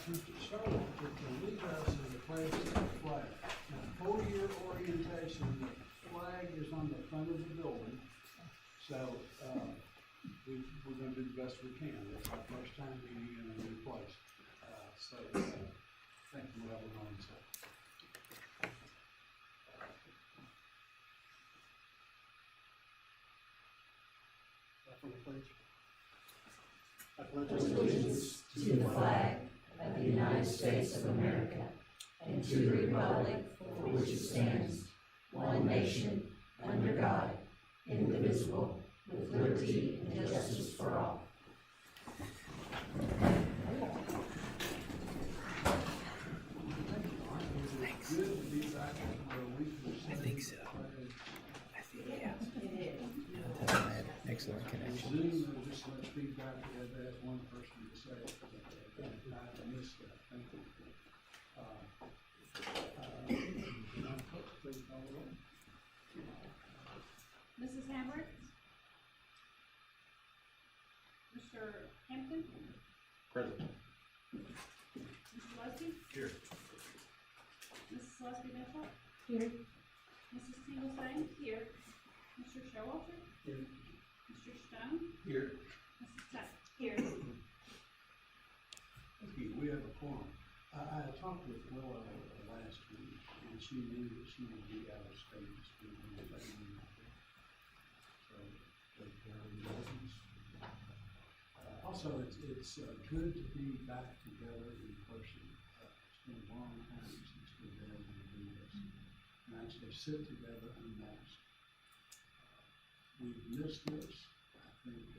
ask Mr. Showalter to lead us in the pledge of the flag. Now, 4-year orientation, the flag is on the front of the building, so, we're gonna do the best we can. It's our first time being in a new place. Thank you, we'll have it on, so. I pledge allegiance to the flag of the United States of America and to the republic for which it stands, one nation, under God, indivisible, with liberty and justice for all. Thanks. Good to be back where we can. I think so. I think, yeah. I had excellent connection. Zoom, just let feedback, we had to ask one person to say it, I missed that, thank you. Please call the roll. Mrs. Hamrick? Mr. Hampton? Present. Mr. Lusby? Here. Mrs. Lusby Mitchell? Here. Mrs. Steele Sane? Here. Mr. Showalter? Here. Mr. Stone? Here. Mrs. Tuck? Here. Thank you, we have a quorum. I talked with Willa last week, and she knew that she would be out of state this week, and they let me know. So, take care of the business. Also, it's good to be back together in person. It's been a long time since we've been able to do this, and actually sit together unmasked. We've missed this. I think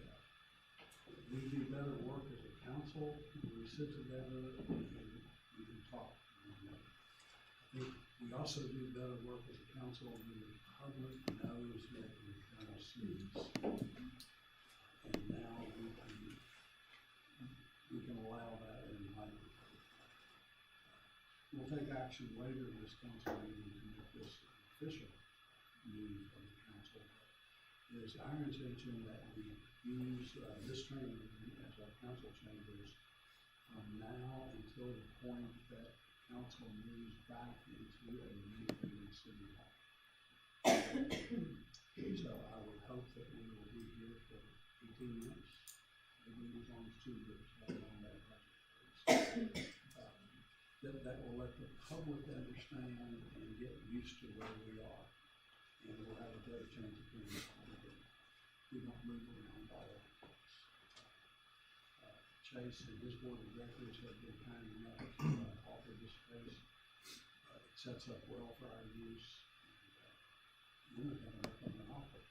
we do better work as a council when we sit together and we can talk to one another. I think we also do better work as a council when the public knows that we're kind of serious. And now we can allow that in life. We'll take action later in this council meeting to make this official meeting of the council. It is our intention that we use this training as our council chambers from now until the point that council moves back into a meeting in City Hall. So I would hope that we will be here for 18 months, maybe as long as 2 years, how long that project is. That will let the public understand and get used to where we are. And we'll have a better chance of doing it. We don't move around all over the place. Chase and his board of directors have been kind enough to offer this space. It sets up well for our use. And we're going to make them an offer.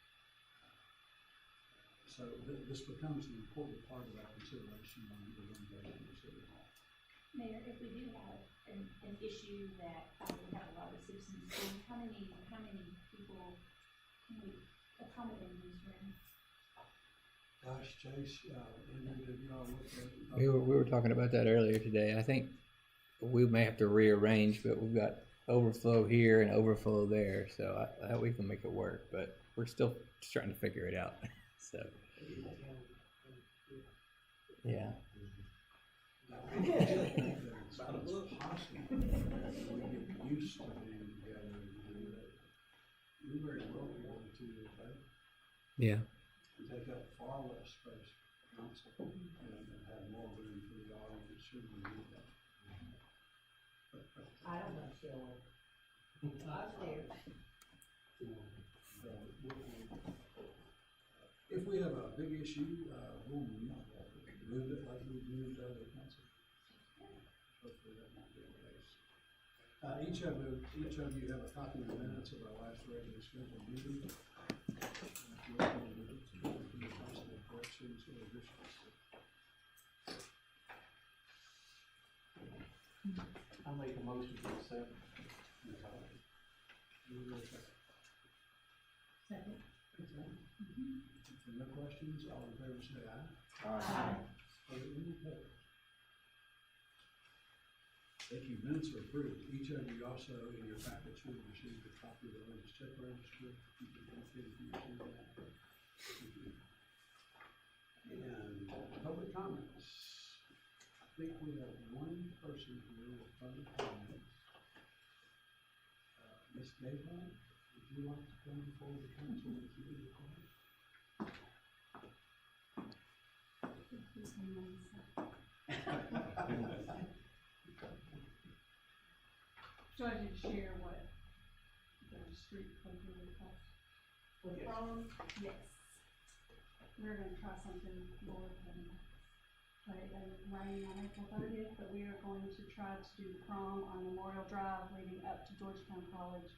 So this becomes an important part of our consideration when we renovate the City Hall. Mayor, if we do have an issue that we have a lot of citizens doing, how many people can we accommodate in this room? Gosh, Chase, Andrew, did y'all look at? We were talking about that earlier today. I think we may have to rearrange, but we've got overflow here and overflow there, so I we can make it work. But we're still just trying to figure it out. So, yeah. I think it's possible that we get used to being together and do that. We very well be able to, right? Yeah. And take up far less space for council and have more room for the audience should we need that. I don't know, Cheryl. I was there. If we have a big issue, we'll move it like we've moved other council. Hopefully that won't be the case. Each of you have a copy of the minutes of our last regular scheduled meeting. Possible corrections or additions. I'll make a motion to accept. Second. If there are no questions, all in favor say aye. Aye. Any opposed? Thank you. Minutes are approved. Each of you also in your packet should have received a copy of the latest check register. You can indicate if you received that. And public comments. think we have one person here with public comments. Ms. Gable, would you like to come before the council with your comment? So I did share what the street closure would cost. Yes. We're gonna try something more than, but it doesn't rain on April 30th, but we are going to try to do prom on Memorial Drive leading up to Georgetown College,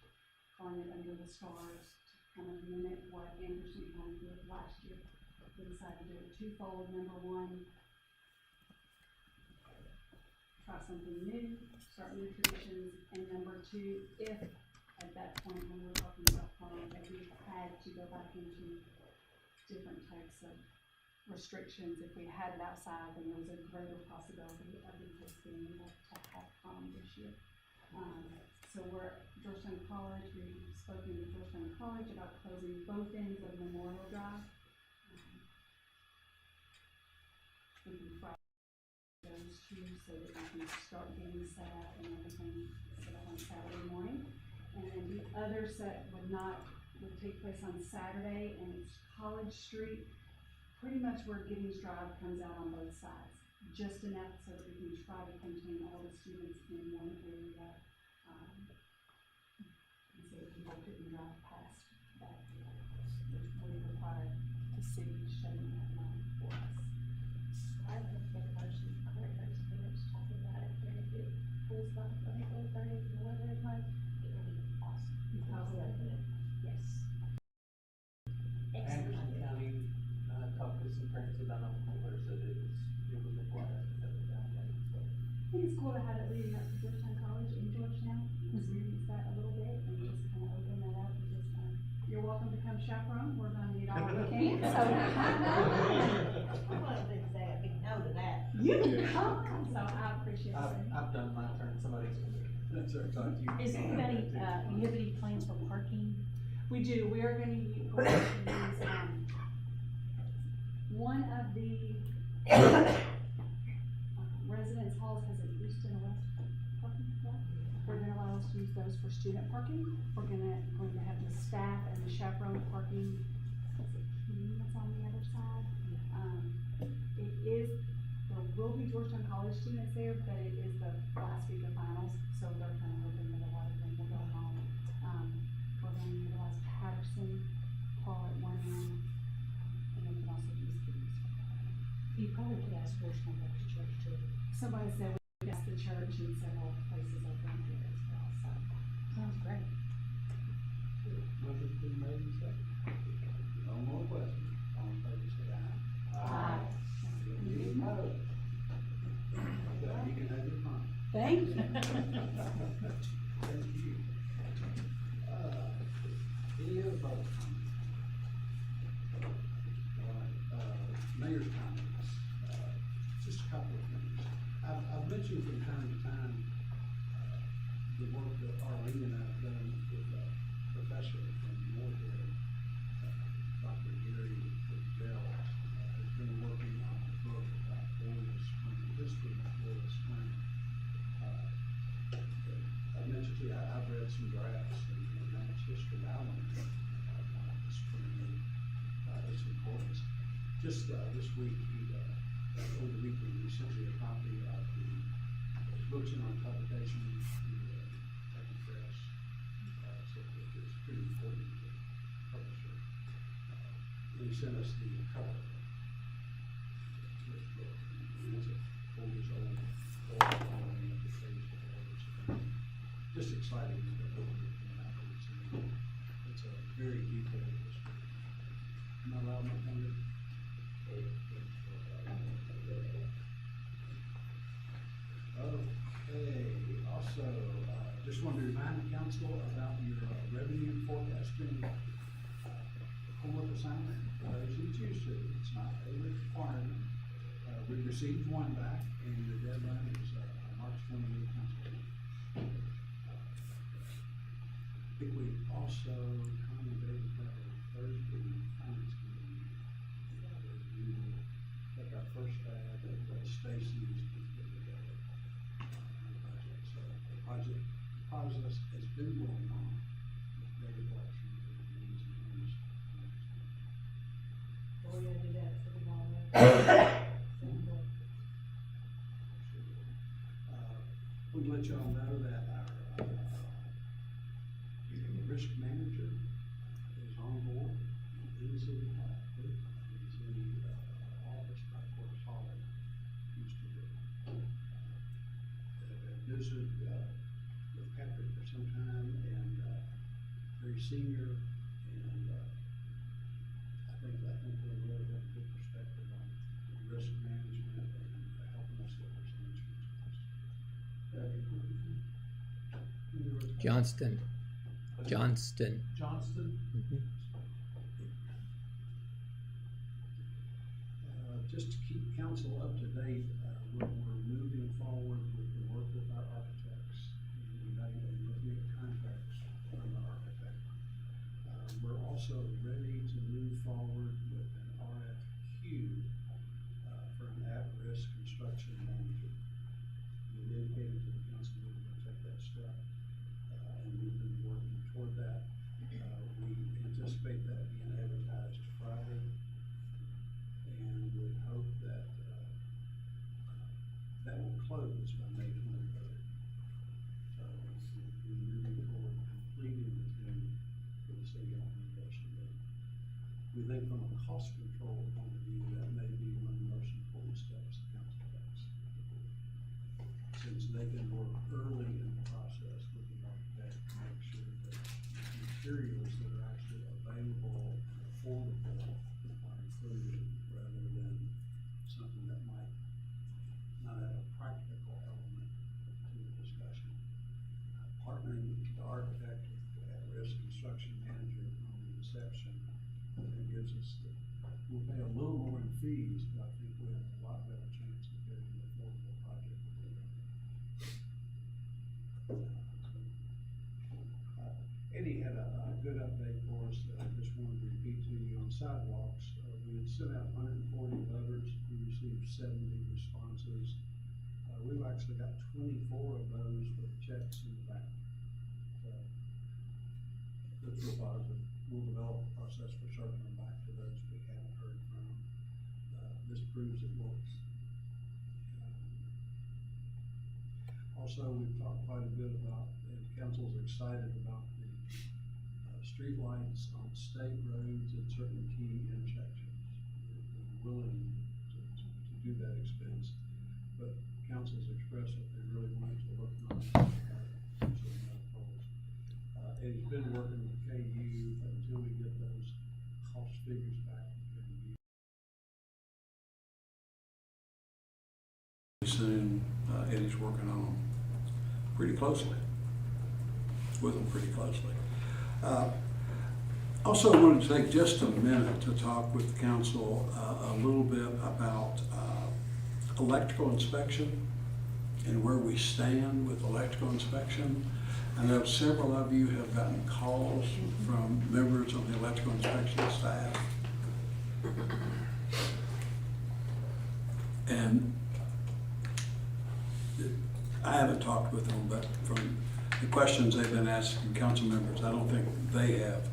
calling it Under the Stars, to kind of mimic what Anderson County did last year. We decided to do it twofold. Number one, try something new, start new traditions, and number two, if at that point when we're talking about prom, that we had to go back into different types of restrictions, if we had it outside, then there was a greater possibility of it just being able to have prom this year. So we're at Georgetown College, we've spoken to Georgetown College about closing both ends of Memorial Drive. We can try those two so that we can start getting set up and everything set up on Saturday morning. And then the other set would take place on Saturday, and it's College Street, pretty much where Giddings Drive comes out on both sides. Just enough so that we can try to contain all the students in one area, and so that people couldn't drive past that, which would require the city shutting that down for us. I would make a motion, I heard those parents talking about it, and if it pulls back on April 30th, and weather is nice, it will be awesome. Yes. Anderson Excellent. County, talked to some parents about it, where said it was a blast to have it down there, so. I think it's cool to have it leading up to Georgetown College in Georgetown, because we use that a little bit and just kind of open that up and just you're welcome to come chaperone, we're gonna need all we can, so. I wasn't gonna say a big no to that. You can come, so I appreciate it. I've done my turn, somebody's gonna do it. That's our talk to you. Is anybody, you have any plans for parking? We do, we are going to use, one of the residence halls has an east and a west parking lot. We're gonna allow us to use those for student parking. We're going to have the staff and the chaperone parking, is it Keene that's on the other side? There will be Georgetown College students there, but it is the last week of finals, so they're kind of hoping that a lot of them will go home. We're going to utilize Patterson Hall at one end, and then we can also use these. You probably could ask Georgetown Baptist Church too. Somebody said we asked the church in several places around here as well, so. Sounds great. Motion's been made and seconded. No more questions. All in favor, say aye. Any opposed? Okay, you can have your comment. Thank you. Thank you. Any other public comments? All right, mayor's comments. Just a couple of things. I've mentioned from time to time, the work that Arlene and I have done with a professor from Moorhead, Dr. Gary Bell, has been working on a book about Florida Spring, the history of Florida Spring. I mentioned to you, I've read some drafts and that's history. I want to about the spring and its importance. Just this week, over the weekend, we sent you a copy of the books in our publication, the Kentucky Press. So it's pretty important to the publisher. And he sent us the cover of this book. And it's a 4 years old, just exciting to go over it and afterwards. It's a very detailed history. Am I allowed my thunder? Okay, also, just wanted to remind the council about your revenue forecasting homework assignment. As you choose to, it's not a requirement. We received one back and your deadline is March 28th. I think we also accommodated that on Thursday, finance committee. We will take our first stab at Stacy's process has been going on with data collection for the needs and homes. Well, we gotta do that for the law. We'd let y'all know that our risk manager is on board in City Hall. He's in the office by Court Holly used to be. I've visited with Patrick for some time and very senior, and I think we'll really have a good perspective on risk management and helping us get those instruments. Johnston. Johnston. Johnston? Mhm. Just to keep council up to date, we're moving forward with the work with our architects and looking at contracts from the architect. We're also ready to move forward with an RFQ for an at-risk construction manager. We indicated to the council that we're going to take that step, and we've been working toward that. We anticipate that being advertised Friday, and would hope that that will close by May 23rd. So we're moving forward, completing the thing for the city on renovation day. We think from a cost control point of view, that may be one of the most important steps the council takes. Since they can work early in the process with the architect to make sure that materials that are actually available and affordable are included, rather than something that might not have a practical element to the discussion. Partnering with the architect, at-risk construction manager from the inception, I think gives us we'll pay a little more in fees, but I think we have a lot better chance of getting an affordable project with it. Eddie had a good update for us that I just wanted to repeat to you on sidewalks. We had sent out 140 letters. We received 70 responses. We've actually got 24 of those with checks in the bank. So that's real positive. We'll develop a process for circling back to those we haven't heard from. This proves it works. Also, we've talked quite a bit about, and council's excited about the street lights on state roads and certain key intersections. They're willing to do that expense, but council's expressed that they really want to look on Eddie's been working with KU until we get those cost figures back. Soon, Eddie's working on them pretty closely, with them pretty closely. Also, I wanted to take just a minute to talk with the council a little bit about electrical inspection and where we stand with electrical inspection. I know several of you have gotten calls from members of the electrical inspection staff. And I haven't talked with them, but from the questions they've been asking council members, I don't think they have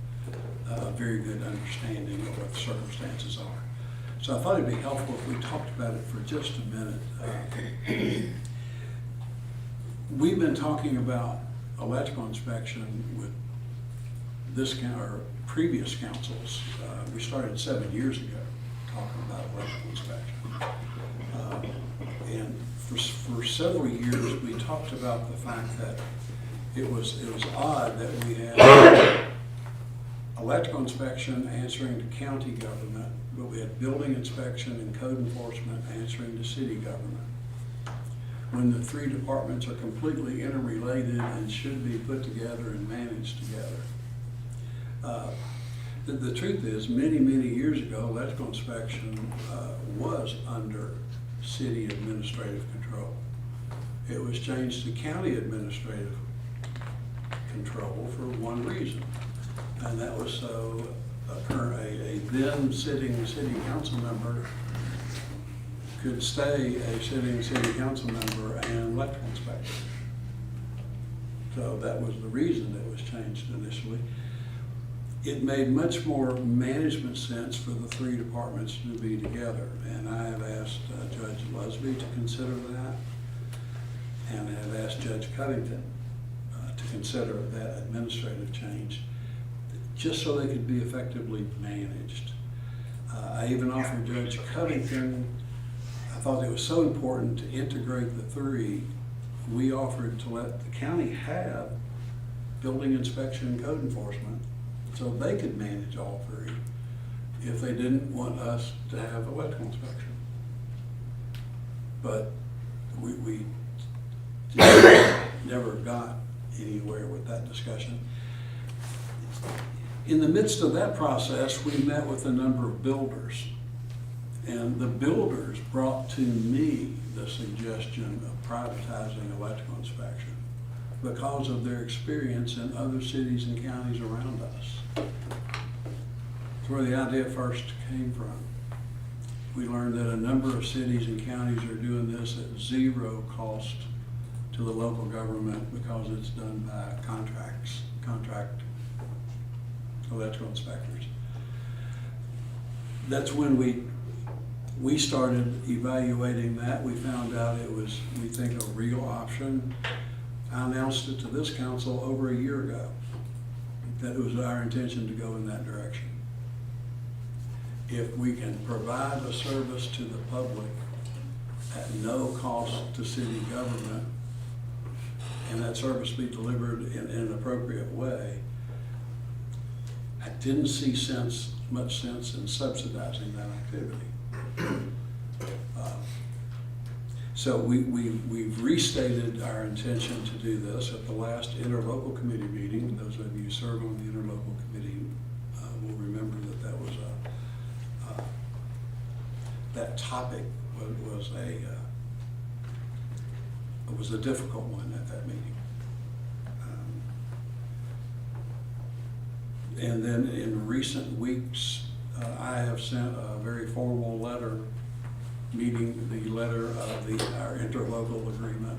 a very good understanding of what the circumstances are. So I thought it'd be helpful if we talked about it for just a minute. We've been talking about electrical inspection with this or previous councils. We started 7 years ago talking about electrical inspection. And for several years, we talked about the fact that it was odd that we had electrical inspection answering to county government, but we had building inspection and code enforcement answering to city government, when the three departments are completely interrelated and should be put together and managed together. The truth is, many years ago, electrical inspection was under city administrative control. It was changed to county administrative control for one reason, and that was so a then sitting city council member could stay a sitting city council member and electrical inspector. So that was the reason it was changed initially. It made much more management sense for the three departments to be together. And I have asked Judge Lusby to consider that. And I have asked Judge Covington to consider that administrative change, just so they could be effectively managed. I even offered Judge Covington, I thought it was so important to integrate the three, we offered to let the county have building inspection and code enforcement so they could manage all three if they didn't want us to have electrical inspection. But we just never got anywhere with that discussion. In the midst of that process, we met with a number of builders. And the builders brought to me the suggestion of privatizing electrical inspection because of their experience in other cities and counties around us. That's where the idea first came from. We learned that a number of cities and counties are doing this at zero cost to the local government because it's done by contract electrical inspectors. That's when we started evaluating that. We found out it was, we think, a real option. I announced it to this council over a year ago, that it was our intention to go in that direction. If we can provide a service to the public at no cost to city government, and that service be delivered in an appropriate way, I didn't see much sense in subsidizing that activity. So we've restated our intention to do this at the last interlocal committee meeting. Those of you who serve on the interlocal committee will remember that was that topic was a difficult one at that meeting. And then in recent weeks, I have sent a very formal letter, meeting the letter of our interlocal agreement,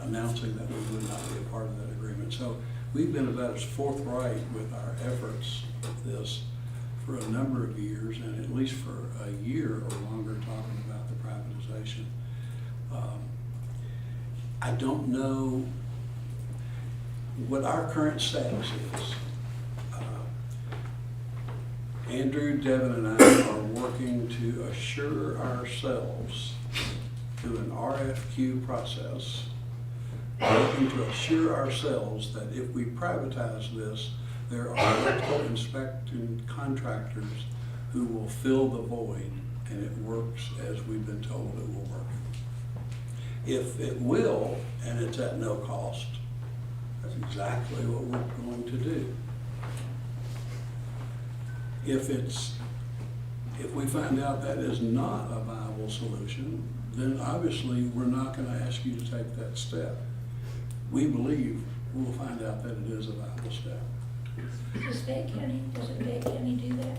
announcing that we would not be a part of that agreement. So we've been about as forthright with our efforts with this for a number of years, and at least for a year or longer, talking about the privatization. I don't know what our current status is. Andrew, Devin, and I are working to assure ourselves through an RFQ process, working to assure ourselves that if we privatize this, there are electrical inspection contractors who will fill the void, and it works as we've been told it will work. If it will, and it's at no cost, that's exactly what we're going to do. If we find out that is not a viable solution, then obviously we're not going to ask you to take that step. We believe we'll find out that it is a viable step. Does Fayette County do that?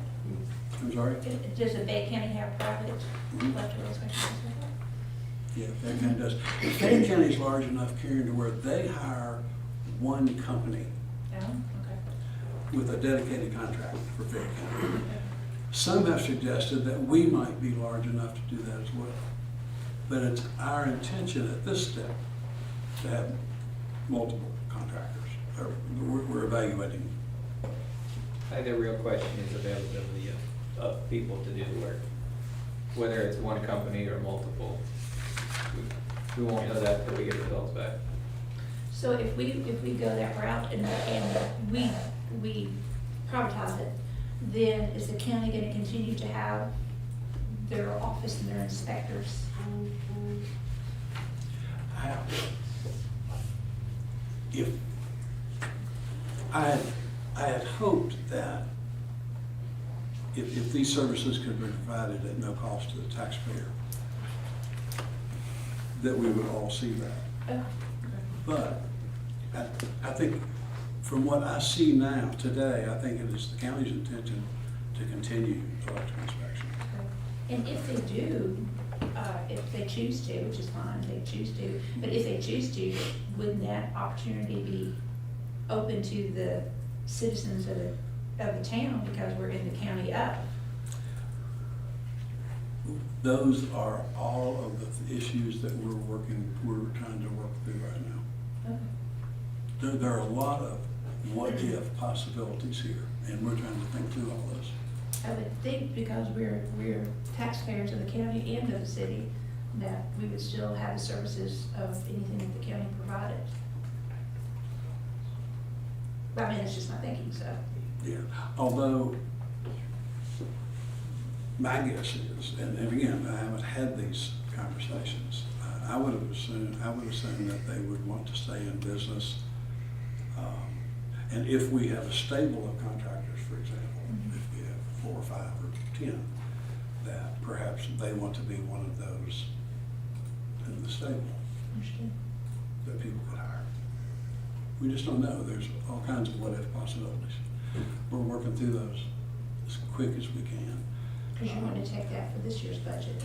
I'm sorry? Does the Fayette County have private electrical inspections? Yeah, Fayette County does. Fayette County is large enough, Karen, to where they hire one company Oh, okay. with a dedicated contract for Fayette County. Some have suggested that we might be large enough to do that as well. But it's our intention at this step to have multiple contractors. We're evaluating. I think the real question is availability of people to do the work. Whether it's one company or multiple, we won't know that until we get results back. So if we go that route and we privatize it, then is the county going to continue to have their office and their inspectors? If I had hoped that if these services could be provided at no cost to the taxpayer, that we would all see that. But I think from what I see now today, I think it is the county's intention to continue electrical inspection. And if they do, if they choose to, which is fine, if they choose to, but if they choose to, wouldn't that opportunity be open to the citizens of the town because we're in the county up? Those are all of the issues that we're trying to work through right now. Okay. There are a lot of what-if possibilities here, and we're trying to think through all this. I would think because we're taxpayers of the county and of the city, that we would still have the services of anything that the county provided. I mean, it's just my thinking, so. Yeah, although my guess is, and again, I haven't had these conversations, I would assume that they would want to stay in business. And if we have a stable of contractors, for example, if we have 4 or 5 or 10, that perhaps they want to be one of those in the stable Understand. that people could hire. We just don't know. There's all kinds of what-if possibilities. We're working through those as quick as we can. Because you want to take that for this year's budget.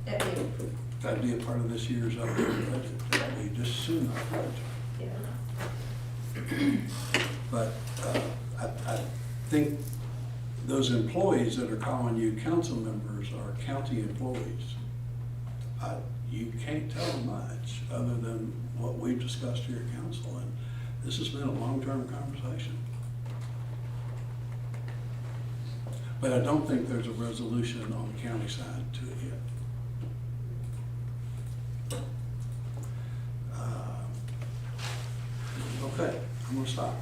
That'd be a part of this year's updated budget. That'd be just soon our budget. Yeah. But I think those employees that are calling you council members are county employees. You can't tell them much other than what we've discussed here at council, and this has been a long-term conversation. But I don't think there's a resolution on the county side to it yet. Okay, I'm gonna stop.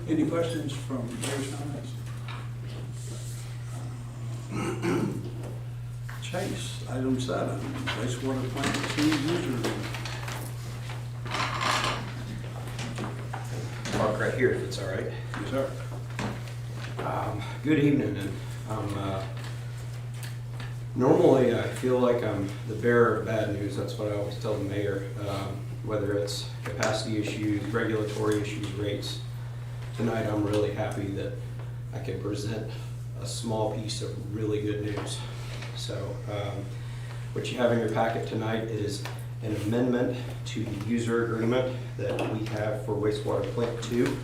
Any questions from Georgetown? Chase, item 7, wastewater plant 2 user agreement. Park right here, if it's all right. Yes, sir. Good evening, and normally I feel like I'm the bearer of bad news. That's what I always tell the mayor, whether it's capacity issues, regulatory issues, rates. Tonight I'm really happy that I can present a small piece of really good news. So what you have in your packet tonight is an amendment to the user agreement that we have for wastewater plant 2.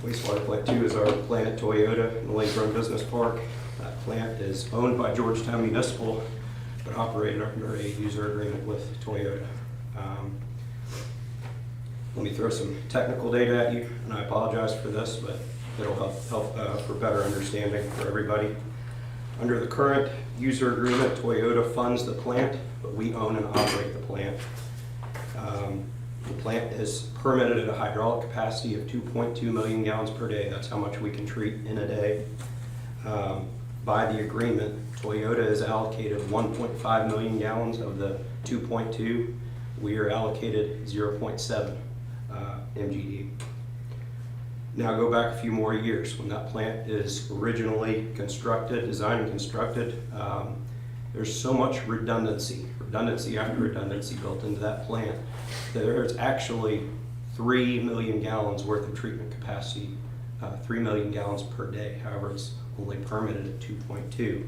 Wastewater plant 2 is our plant at Toyota in the Lakefront Business Park. That plant is owned by Georgetown Municipal, but operated under a user agreement with Toyota. Let me throw some technical data at you, and I apologize for this, but it'll help for better understanding for everybody. Under the current user agreement, Toyota funds the plant, but we own and operate the plant. The plant is permitted at a hydraulic capacity of 2.2 million gallons per day. That's how much we can treat in a day. By the agreement, Toyota is allocated 1.5 million gallons of the 2.2. We are allocated 0.7 MGD. Now go back a few more years. When that plant is originally constructed, designed and constructed, there's so much redundancy after redundancy built into that plant. There's actually 3 million gallons worth of treatment capacity, 3 million gallons per day. However, it's only permitted at 2.2.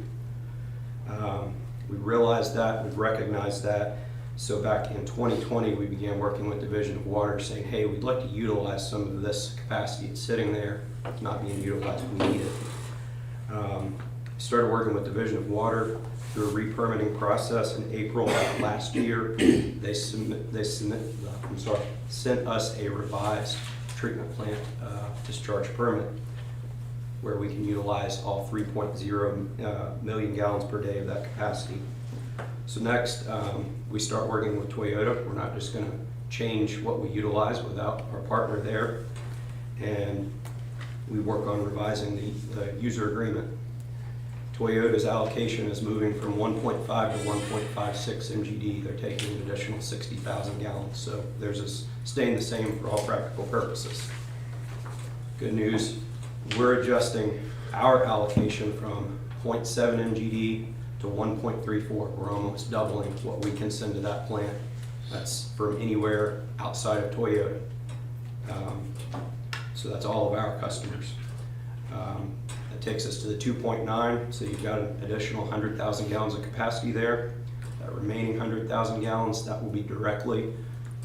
We realized that, we've recognized that. So back in 2020, we began working with Division of Water saying, hey, we'd like to utilize some of this capacity. It's sitting there, it's not being utilized, we need it. Started working with Division of Water through a re-permitting process in April of last year. They sent us a revised treatment plant discharge permit where we can utilize all 3.0 million gallons per day of that capacity. So next, we start working with Toyota. We're not just going to change what we utilize without our partner there. And we work on revising the user agreement. Toyota's allocation is moving from 1.5 to 1.56 MGD. They're taking an additional 60,000 gallons. So theirs is staying the same for all practical purposes. Good news, we're adjusting our allocation from 0.7 MGD to 1.34. We're almost doubling what we can send to that plant. That's from anywhere outside of Toyota. So that's all of our customers. That takes us to the 2.9, so you've got an additional 100,000 gallons of capacity there. That remaining 100,000 gallons, that will be directly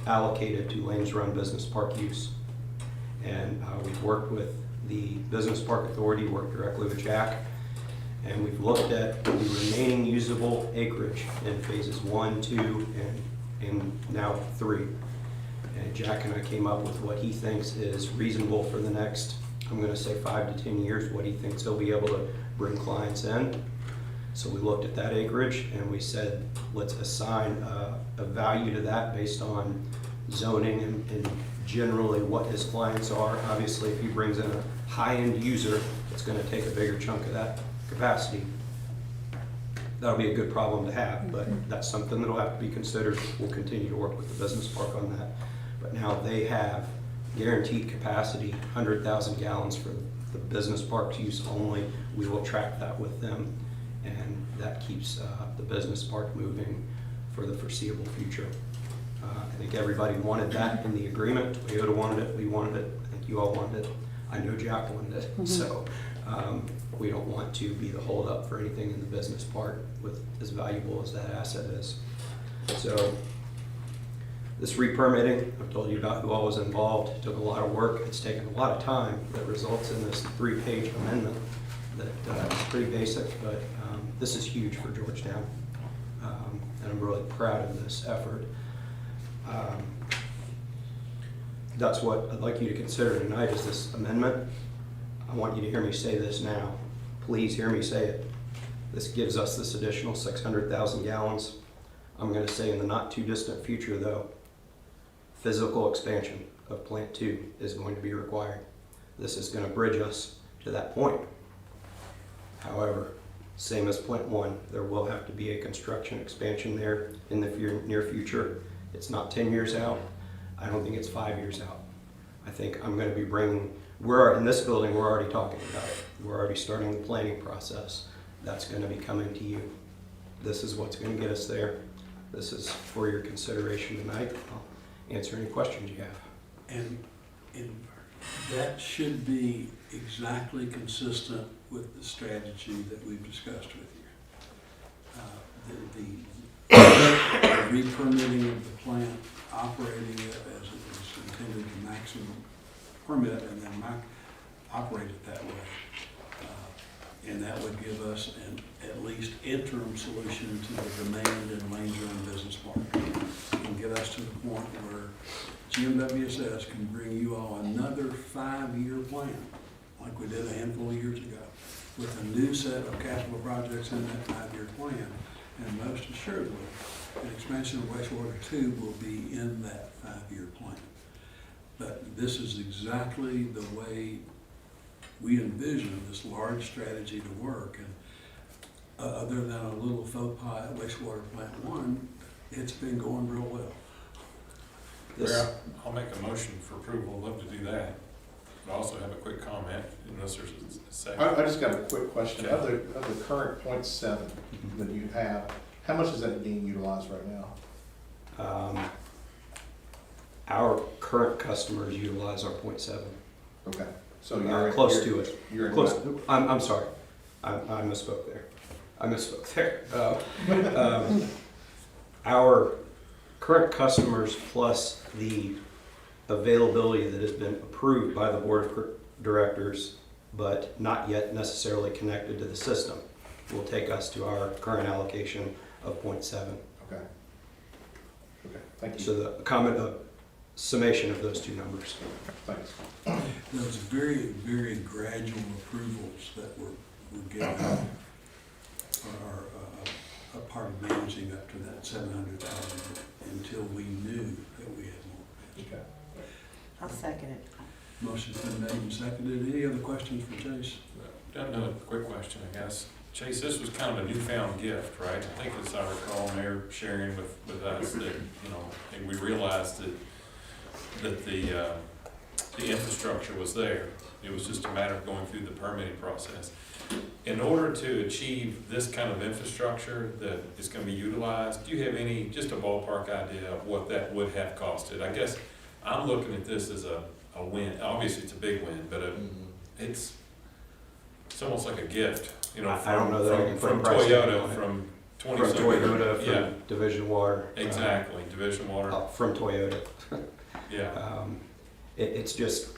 allocated to Lanes Run Business Park use. And we've worked with the Business Park Authority, worked directly with Jack, and we've looked at the remaining usable acreage in phases 1, 2, and now 3. And Jack and I came up with what he thinks is reasonable for the next, I'm gonna say 5 to 10 years, what he thinks he'll be able to bring clients in. So we looked at that acreage and we said, let's assign a value to that based on zoning and generally what his clients are. Obviously, if he brings in a high-end user, it's gonna take a bigger chunk of that capacity. That'll be a good problem to have, but that's something that'll have to be considered. We'll continue to work with the business park on that. But now they have guaranteed capacity, 100,000 gallons for the business park's use only. We will track that with them, and that keeps the business park moving for the foreseeable future. I think everybody wanted that in the agreement. Toyota wanted it, we wanted it, I think you all wanted it. I know Jack wanted it, so we don't want to be the holdup for anything in the business park with as valuable as that asset is. So this re-permitting, I've told you about who all was involved. It took a lot of work. It's taken a lot of time that results in this 3-page amendment that is pretty basic, but this is huge for Georgetown, and I'm really proud of this effort. That's what I'd like you to consider tonight is this amendment. I want you to hear me say this now. Please hear me say it. This gives us this additional 600,000 gallons. I'm going to say in the not too distant future though, physical expansion of Plant 2 is going to be required. This is going to bridge us to that point. However, same as Plant 1, there will have to be a construction expansion there in the near future. It's not 10 years out. I don't think it's 5 years out. I think I'm going to be bringing, in this building, we're already talking about it. We're already starting the planning process. That's going to be coming to you. This is what's going to get us there. This is for your consideration tonight. I'll answer any questions you have. And that should be exactly consistent with the strategy that we've discussed with you. The re-permitting of the plant, operating it as it was intended to maximum permit and then operate it that way. And that would give us an at least interim solution to the demand in Lanes Run Business Park. And get us to the point where GMWSS can bring you all another 5-year plan, like we did a handful of years ago, with a new set of capital projects in that 5-year plan. And most assuredly, an expansion of wastewater 2 will be in that 5-year plan. But this is exactly the way we envision this large strategy to work. And other than a little faux pas at wastewater plant 1, it's been going real well. I'll make a motion for approval. I'd love to do that. But I also have a quick comment, unless there's a second. I just got a quick question. Okay. Of the current 0.7 that you have, how much is that being utilized right now? Our current customers utilize our 0.7. Okay, so you're close to it. You're in Close. that. I'm sorry. I misspoke there. Our current customers plus the availability that has been approved by the board of directors, but not yet necessarily connected to the system, will take us to our current allocation of 0.7. Okay. Okay, thank you. So the summation of those two numbers. Thanks. Those very, very gradual approvals that were given are a part of managing up to that 700,000 until we knew that we had more. Okay. I'll second it. Motion's been made and seconded. Any other questions for Chase? Another quick question, I guess. Chase, this was kind of a newfound gift, right? I think as I recall, Mayor sharing with us that, and we realized that the infrastructure was there. It was just a matter of going through the permitting process. In order to achieve this kind of infrastructure that is going to be utilized, do you have just a ballpark idea of what that would have costed? I guess I'm looking at this as a win. Obviously, it's a big win, but it's It's almost like a gift, you know, I don't know that I can put a from price tag Toyota, on it. from From 20 Toyota, Yeah, from Division Water. exactly, Division Water, From Toyota. yeah, It's just,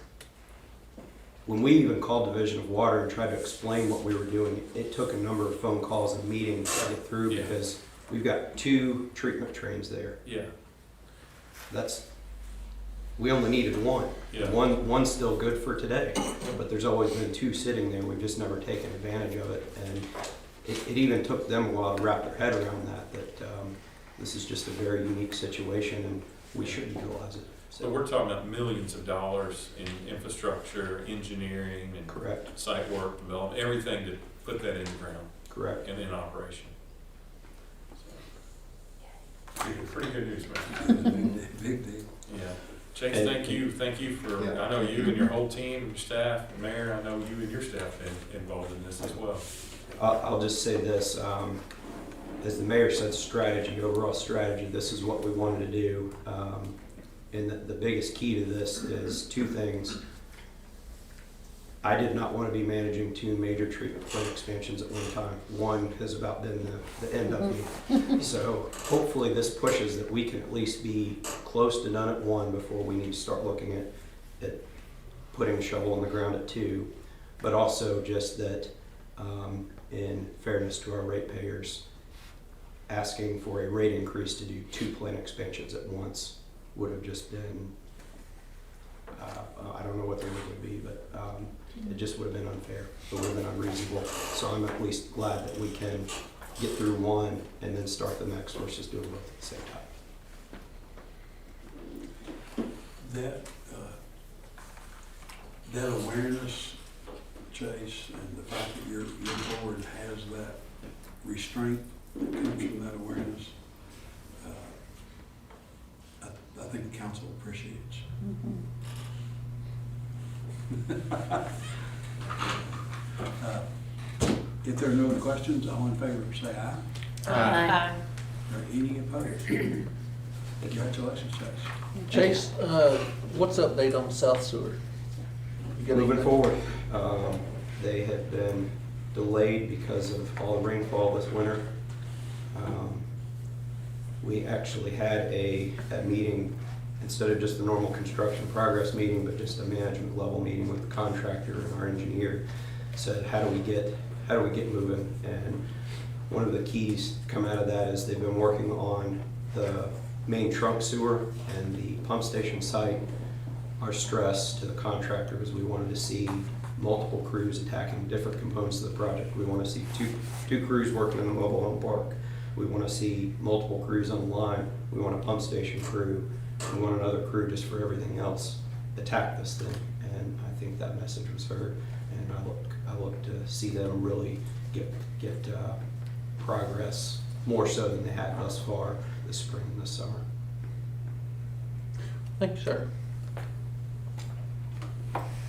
when we even called Division of Water and tried to explain what we were doing, it took a number of phone calls and meetings to get through Yeah. because we've got 2 treatment trains there. yeah, We only needed one. yeah. One's still good for today, but there's always been 2 sitting there. We've just never taken advantage of it. And it even took them a while to wrap their head around that this is just a very unique situation and we should utilize it. So we're talking about millions of dollars in infrastructure, engineering, and Correct, site work, development, everything to put that in the ground correct. and in operation. Pretty good news, man. Big deal. Yeah. Chase, And- thank you for, Yeah. I know you and your whole team, your staff, Mayor, I know you and your staff been involved in this as well. I'll just say this, as the mayor said, strategy, overall strategy, this is what we wanted to do. And the biggest key to this is 2 things. I did not want to be managing 2 major treatment plant expansions at one time. One has about been the end of me. So hopefully this pushes that we can at least be close to done at 1 before we need to start looking at putting a shovel in the ground at 2. But also just that, in fairness to our ratepayers, asking for a rate increase to do 2 plant expansions at once would have just been, I don't know what the rate would be, but it just would have been unfair. It would have been unreasonable. So I'm at least glad that we can get through 1 and then start the next versus doing both at the same time. That awareness, Chase, and the fact that your board has that restraint that comes from that awareness, I think the council appreciates. If there are no other questions, all in favor say aye. Aye. Are any opposed? Congratulations, Chase. Chase, what's the update on South Sewer? You got Moving anything? forward, they had been delayed because of all the rainfall this winter. We actually had a meeting, instead of just the normal construction progress meeting, but just a management level meeting with the contractor and our engineer. Said, how do we get moving? And one of the keys come out of that is they've been working on the main trunk sewer and the pump station site. Our stress to the contractor is we wanted to see multiple crews attacking different components of the project. We want to see two crews working in the mobile home park. We want to see multiple crews on the line. We want a pump station crew. We want another crew just for everything else. Attack this thing. And I think that message was heard. And I look to see them really get progress more so than they had thus far this spring and this summer. Thank you, sir.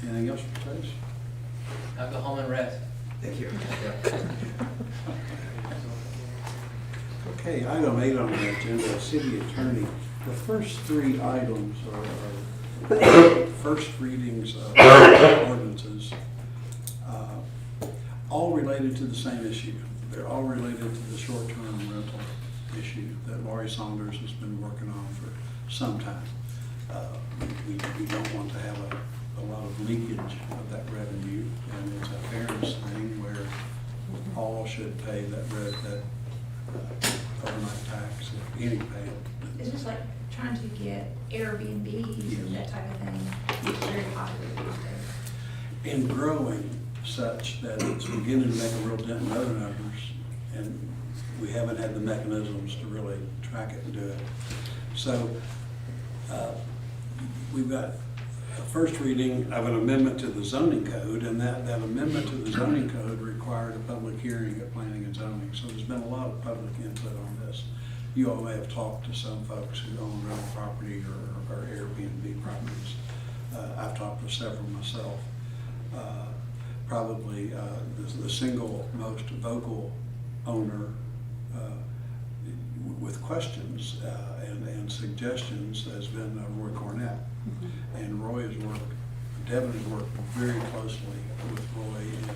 Anything else for Chase? I'll go home and rest. Thank you. Okay, item 8 on the agenda, city attorney. The first 3 items are first readings of ordinances, all related to the same issue. They're all related to the short-term rental issue that Laurie Saunders has been working on for some time. We don't want to have a lot of leakage of that revenue, and it's a fairness thing where all should pay that overnight tax, if any pay it. It's just like trying to get Airbnbs and that type of thing. It's very popular these days. And growing such that it's beginning to make a real dent in other numbers, and we haven't had the mechanisms to really track it and do it. So, we've got a first reading of an amendment to the zoning code, and that amendment to the zoning code required a public hearing at planning and zoning. So there's been a lot of public input on this. You all may have talked to some folks who own rental property or Airbnb properties. I've talked to several myself. Probably the single most vocal owner with questions and suggestions has been Roy Cornett. And Roy has worked, Devin has worked very closely with Roy, and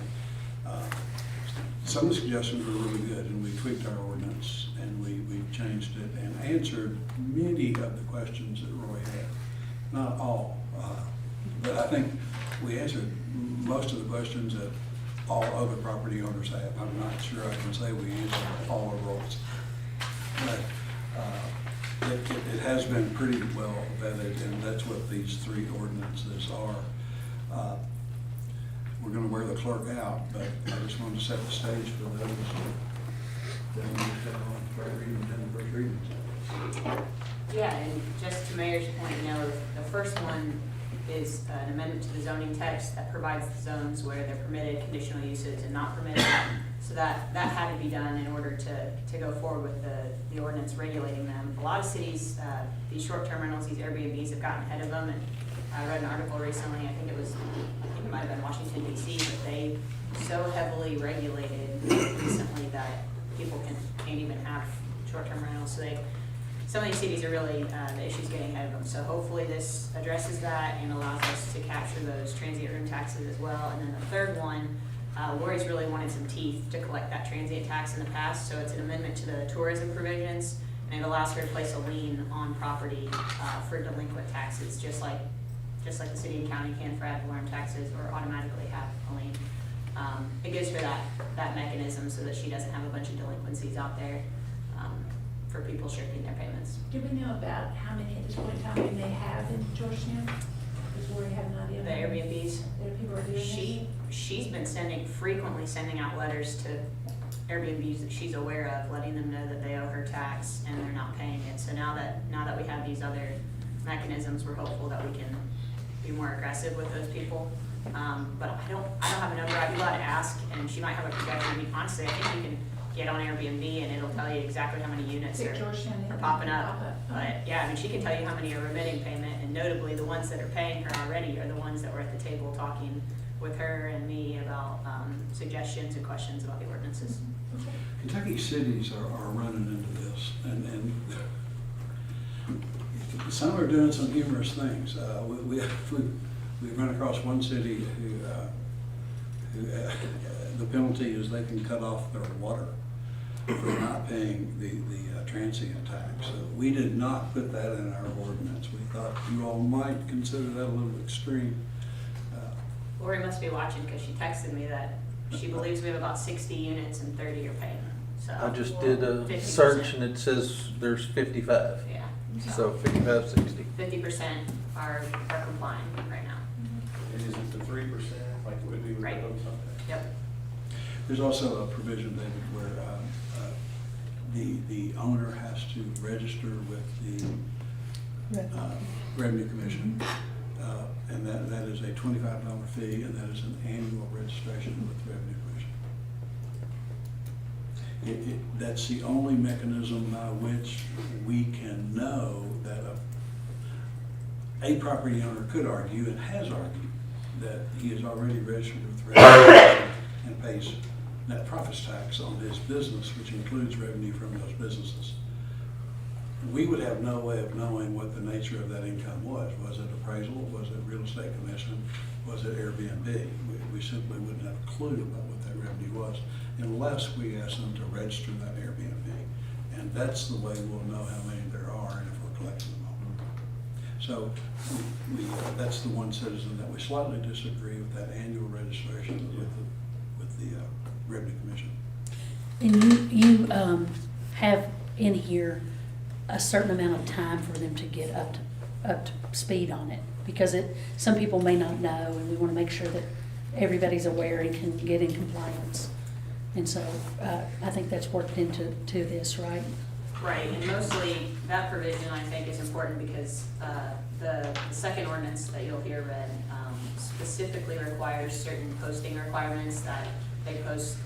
Some of the suggestions were really good, and we tweaked our ordinance, and we changed it and answered many of the questions that Roy had. Not all, but I think we answered most of the questions that all other property owners have. I'm not sure I can say we answered all of Roy's. But it has been pretty well vetted, and that's what these 3 ordinances are. We're gonna wear the clerk out, but I just wanted to set the stage for those that on first reading and first readings. Yeah, and just to Mayor's point, the first one is an amendment to the zoning text that provides the zones where they're permitted conditional uses and not permitted. So that had to be done in order to go forward with the ordinance regulating them. A lot of cities, these short-term rentals, these Airbnbs have gotten ahead of them, and I read an article recently, I think it might have been Washington DC, but they so heavily regulated recently that people can't even have short-term rentals. So some of these cities are really, the issue's getting ahead of them. So hopefully this addresses that and allows us to capture those transient room taxes as well. And then the third one, Lori's really wanted some teeth to collect that transient tax in the past. So it's an amendment to the tourism provisions, and it allows her to place a lien on property for delinquent taxes, just like the city and county can for ad valorem taxes, or automatically have a lien. It gives her that mechanism so that she doesn't have a bunch of delinquencies out there for people shirking their payments. Do we know about how many at this point in time we may have in Georgetown? Does Lori have an idea? The Airbnbs, That people are doing this? she's been frequently sending out letters to Airbnbs that she's aware of, letting them know that they owe her tax and they're not paying it. So now that we have these other mechanisms, we're hopeful that we can be more aggressive with those people. But I don't have a number. I'd be allowed to ask, and she might have a projection. I mean, honestly, I think you can get on Airbnb and it'll tell you exactly how many units are popping up. But yeah, I mean, she can tell you how many are remitting payment, and notably the ones that are paying her already are the ones that were at the table talking with her and me about suggestions and questions about the ordinances. Kentucky cities are running into this, and some are doing some humorous things. We've run across one city who the penalty is they can cut off their water for not paying the transient tax. So we did not put that in our ordinance. We thought you all might consider that a little extreme. Lori must be watching, because she texted me that she believes we have about 60 units and 30 are paying. So I just did a 50%. search and it says there's 55. Yeah. So 55, 60. 50% are complying right now. And is it the 3%, like would we Right. propose something? Yep. There's also a provision, David, where the owner has to register with the Revenue Commission. And that is a $25 fee, and that is an annual registration with the Revenue Commission. That's the only mechanism by which we can know that a property owner could argue, and has argued, that he is already registered with the Revenue Commission and pays net profits tax on his business, which includes revenue from those businesses. We would have no way of knowing what the nature of that income was. Was it appraisal? Was it real estate commission? Was it Airbnb? We simply wouldn't have a clue about what that revenue was unless we asked them to register that Airbnb. And that's the way we'll know how many there are and if we're collecting them all. So that's the one citizen that we slightly disagree with, that annual registration with the Revenue Commission. And you have in here a certain amount of time for them to get up to speed on it, because some people may not know, and we want to make sure that everybody's aware and can get in compliance. And so I think that's worked into this, right? Right, and mostly that provision I think is important because the second ordinance that you'll hear read specifically requires certain posting requirements, that they post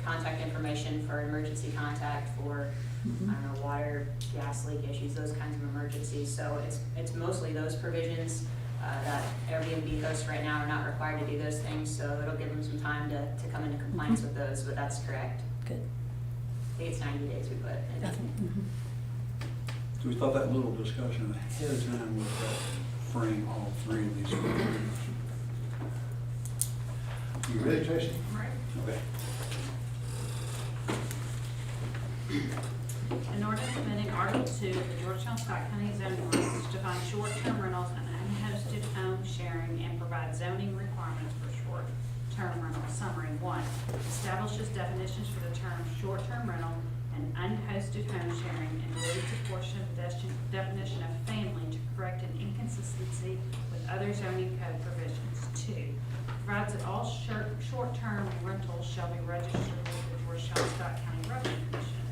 contact information for emergency contact for, I don't know, water, gas leak issues, those kinds of emergencies. So it's mostly those provisions that Airbnb hosts right now are not required to do those things, so it'll give them some time to come into compliance with those, but that's correct. Good. I think it's 90 days we put. I think, So we thought that little discussion ahead of time would frame all 3 of these. You ready, Tracy? Right. Okay. An ordinance amending Article 2 of the Georgetown Scott County zoning ordinance to define short-term rentals and unhosted home sharing and provide zoning requirements for short-term rentals. Summary 1, establishes definitions for the term short-term rental and unhosted home sharing and deletes a portion of the definition of family to correct an inconsistency with other zoning code provisions. 2, provides that all short-term rentals shall be registered with the Georgetown Scott County Revenue Commission.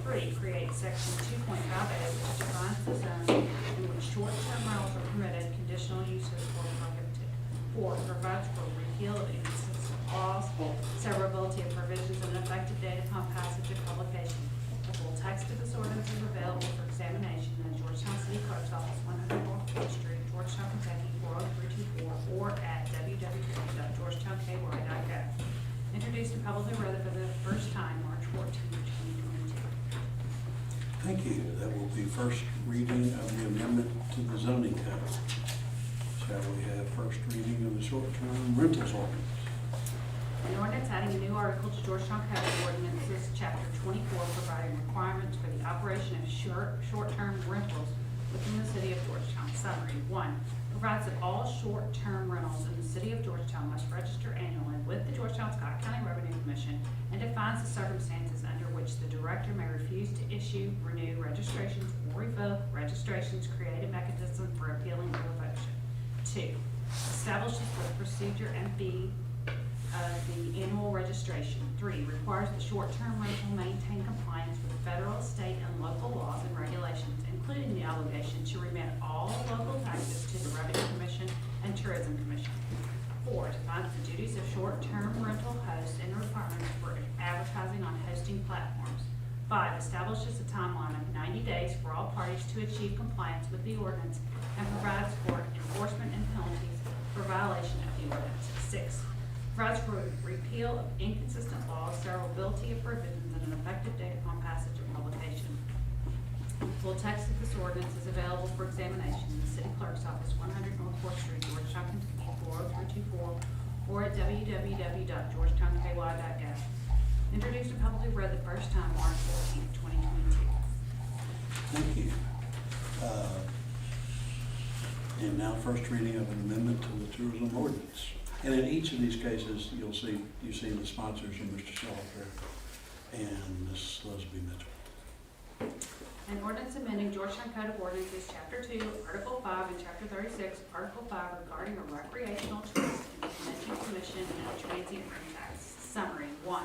3, creates section 2.58, which defines the zone in which short-term rentals are permitted, conditional uses or prohibited. 4, provides for repeal of inconsistent laws, severability of provisions, and an effective date upon passage of publication. The full text of this ordinance is available for examination in the Georgetown City Clerk's Office, 100 North 4th Street, Georgetown, Kentucky, 40324, or at www.georgetownky.gov. Introduced and publicly read for the first time, March 14, 2022. Thank you. That will be first reading of the amendment to the zoning code. Shall we have first reading of the short-term rentals ordinance? An ordinance adding a new article to Georgetown Code of Ordinances, Chapter 24, providing requirements for the operation of short-term rentals within the city of Georgetown. Summary 1, provides that all short-term rentals in the city of Georgetown must register annually with the Georgetown Scott County Revenue Commission and defines the circumstances under which the director may refuse to issue, renew registrations, or revoke registrations, create a mechanism for appealing or revocation. 2, establishes the procedure and fee of the annual registration. 3, requires the short-term rental maintain compliance with federal, state, and local laws and regulations, including the obligation to remit all local taxes to the Revenue Commission and Tourism Commission. 4, defines the duties of short-term rental hosts and requirements for advertising on hosting platforms. 5, establishes a timeline of 90 days for all parties to achieve compliance with the ordinance and provides for enforcement and penalties for violation of the ordinance. 6, provides for repeal of inconsistent laws, severability of provisions, and an effective date upon passage of publication. The full text of this ordinance is available for examination in the City Clerk's Office, 100 North 4th Street, Georgetown, Kentucky, 40324, or at www.georgetownky.gov. Introduced and publicly read the first time, March 14, 2022. Thank you. And now first reading of an amendment to the tourism ordinance. And in each of these cases, you've seen the sponsors are Mr. Shelter and Ms. Leslie Mitchell. An ordinance amending Georgetown Code of Ordinances, Chapter 2, Article 5, and Chapter 36, Article 5, regarding a recreational trust in the Convention Commission and a transient room tax. Summary 1.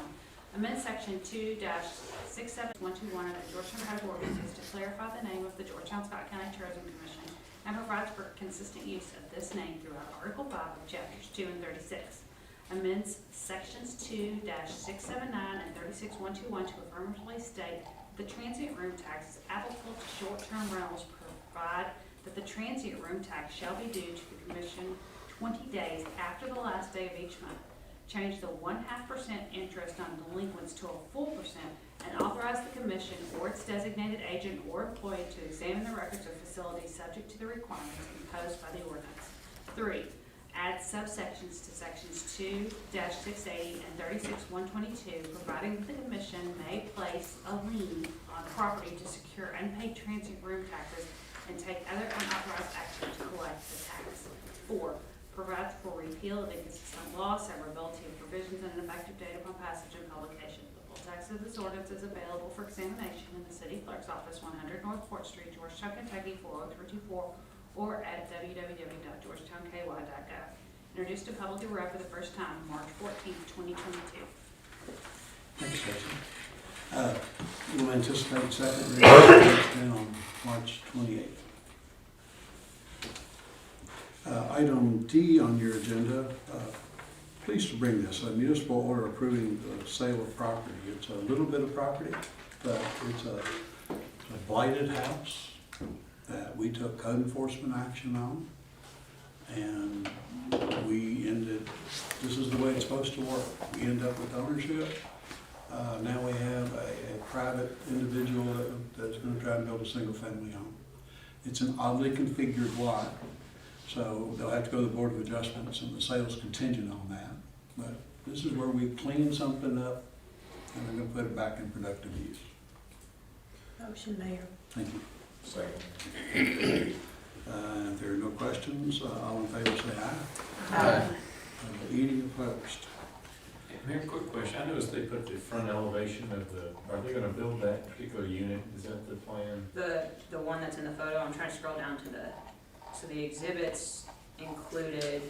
Amend Section 2-67121 of the Georgetown Code of Ordinances to clarify the name of the Georgetown Scott County Tourism Commission and provides for consistent use of this name throughout Article 5 of Chapters 2 and 36. Amends Sections 2-679 and 36121 to affirmatively state the transient room tax is applicable to short-term rentals, provide that the transient room tax shall be due to the Commission 20 days after the last day of each month. Change the 0.5% interest on delinquents to a full percent, and authorize the Commission or its designated agent or employee to examine the records of facilities subject to the requirements imposed by the ordinance. 3, add subsections to Sections 2-680 and 36-122, providing that the Commission may place a lien on property to secure unpaid transient room taxes and take other unauthorized action to collect the tax. 4, provides for repeal of inconsistent law, severability of provisions, and an effective date upon passage and publication. The full text of this ordinance is available for examination in the City Clerk's Office, 100 North 4th Street, Georgetown, Kentucky, 40324, or at www.georgetownky.gov. Introduced and publicly read for the first time, March 14, 2022. Thanks, Jason. We'll anticipate second reading on March 28th. Item D on your agenda, pleased to bring this, a municipal order approving the sale of property. It's a little bit of property, but it's a blighted house that we took code enforcement action on. And this is the way it's supposed to work. We end up with ownership. Now we have a private individual that's going to try and build a single family home. It's an oddly configured lot, so they'll have to go to the Board of Adjustments, and the sale's contingent on that. But This is where we clean something up and we're gonna put it back in productive use. Motion, Mayor. Thank you. Second. If there are no questions, all in favor say aye. Aye. Any opposed? Mayor, quick question. I noticed they put the front elevation of the, are they gonna build that particular unit? Is that the plan? The one that's in the photo, I'm trying to scroll down to so the exhibits included,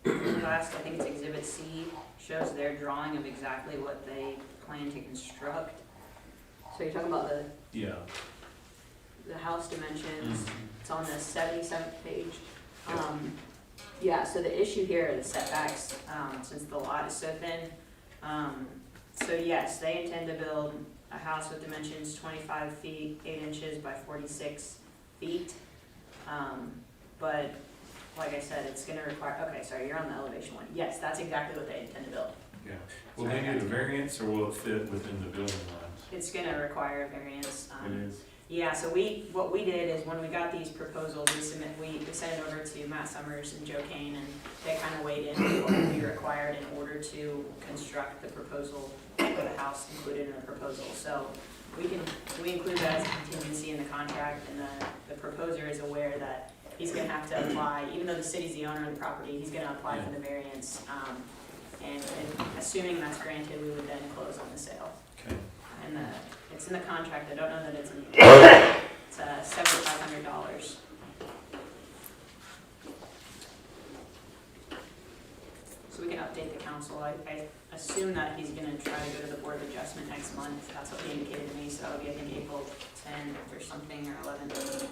last, I think it's Exhibit C, shows their drawing of exactly what they plan to construct. So you're talking about Yeah. the house dimensions, Mhm. it's on the 77th page. Yeah. Yeah, so the issue here are the setbacks, since the lot is so thin. So yes, they intend to build a house with dimensions 25 feet, 8 inches by 46 feet. But like I said, it's gonna require, okay, sorry, you're on the elevation one. Yes, that's exactly what they intend to build. Yeah. Will they need a variance or will it fit within the building lines? It's gonna require a variance. It is? Yeah, so what we did is when we got these proposals, we sent it over to Matt Summers and Joe Kane, and they kind of weighed in on what would be required in order to construct the proposal for the house included in the proposal. So we include that as a contingency in the contract, and the proposer is aware that he's gonna have to apply, even though the city's the owner of the property, he's gonna apply for the variance. And assuming that's granted, we would then close on the sale. Okay. And it's in the contract, I don't know that it's in the, it's $7,500. So we can update the council. I assume that he's gonna try to go to the Board of Adjustment next month. That's what he indicated to me, so that would be, I think, April 10th or something, or 11th.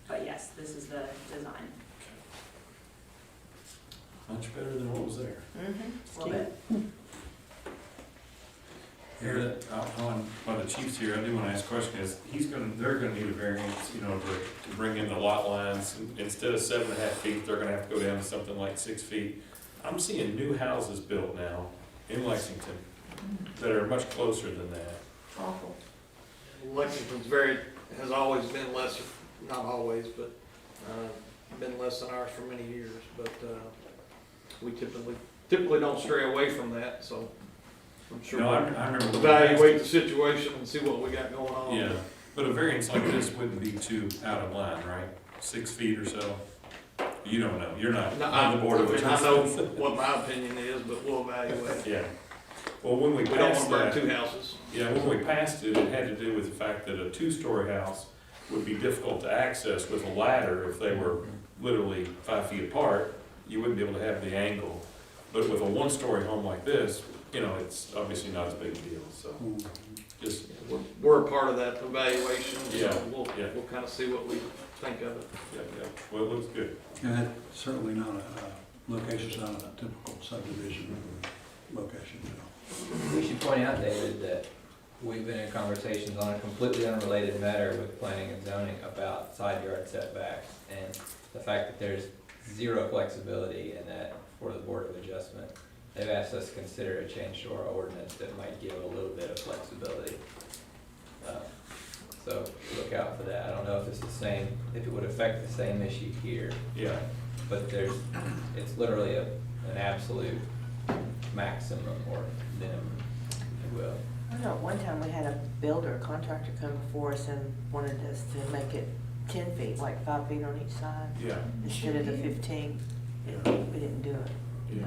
But yes, this is the design. Much better than what was there. A little bit. Here, while the chief's here, I do want to ask a question, is they're gonna need a variance, to bring in the lot lines. Instead of 7.5 feet, they're gonna have to go down to something like 6 feet. I'm seeing new houses built now in Lexington that are much closer than that. Awful. Lexington's has always been less, not always, but, been less than ours for many years, but, we typically don't stray away from that, so I'm sure No, we'll I remember. evaluate the situation and see what we got going on. Yeah, but a variance like this wouldn't be too out of line, right? 6 feet or so? You don't know, you're not No, on the Board of I know Adjustment. what my opinion is, but we'll evaluate. Yeah. Well, when we We don't passed wanna burn that, two houses. yeah, when we passed it, it had to do with the fact that a 2-story house would be difficult to access with a ladder if they were literally 5 feet apart. You wouldn't be able to have the angle. But with a 1-story home like this, it's obviously not as big a deal, so just, We're a part of that evaluation, Yeah, so we'll yeah. kind of see what we think of it. yeah, well, it looks good. And it's certainly not location's not a typical subdivision location, We should point out, David, that we've been in conversations on a completely unrelated matter with planning and zoning about side yard setbacks, and the fact that there's zero flexibility in that for the Board of Adjustment. They've asked us to consider a change to our ordinance that might give a little bit of flexibility. So look out for that. I don't know if it's the same, if it would affect the same issue here. Yeah. But it's literally an absolute maximum or minimum, if you will. I know at one time we had a builder, a contractor come before us and wanted us to make it 10 feet, like 5 feet on each side, Yeah, instead of the 15. We didn't do it. yeah.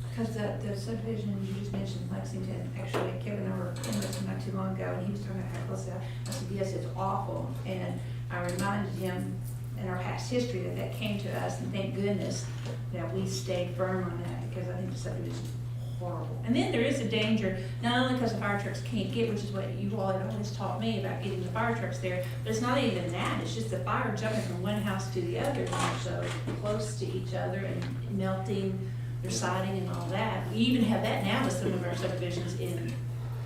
Because the subdivision you just mentioned, Lexington, actually, Kevin and I were in this not too long ago, and he was talking about how close that. I said, yes, it's awful, and I reminded him in our past history that came to us, and thank goodness that we stayed firm on that, because I think the subdivision is horrible. And then there is a danger, not only because the fire trucks can't get, which is what you all had always taught me about getting the fire trucks there, but it's not even that, it's just the fire jumping from one house to the other, and they're so close to each other and melting their siding and all that. We even have that now with some of our subdivisions in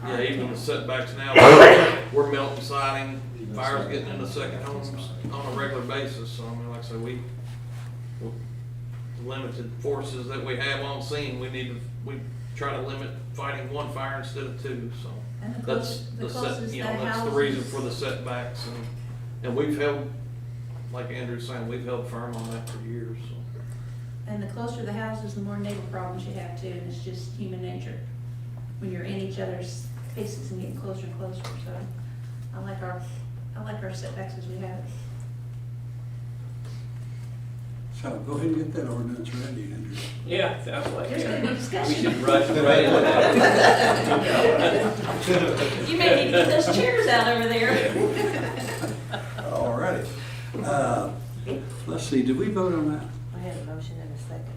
Yeah, even the setbacks now, we're melting siding, fires getting into second homes on a regular basis, so I mean, like I said, we limited forces that we have on scene, we try to limit fighting one fire instead of two, so. And That's that's the reason for the setbacks, and we've held, like Andrew's saying, we've held firm on that for years, so. And the closer the houses, the more neighbor problems you have too, and it's just human nature. When you're in each other's faces and getting closer and closer, so I like our setbacks as we have it. So go ahead and get that ordinance ready, Andrew. Yeah, sounds like There's gonna be We discussion. should rush right into that. You may need to get those chairs out over there. All righty. Let's see, did we vote on that? I had a motion and a second.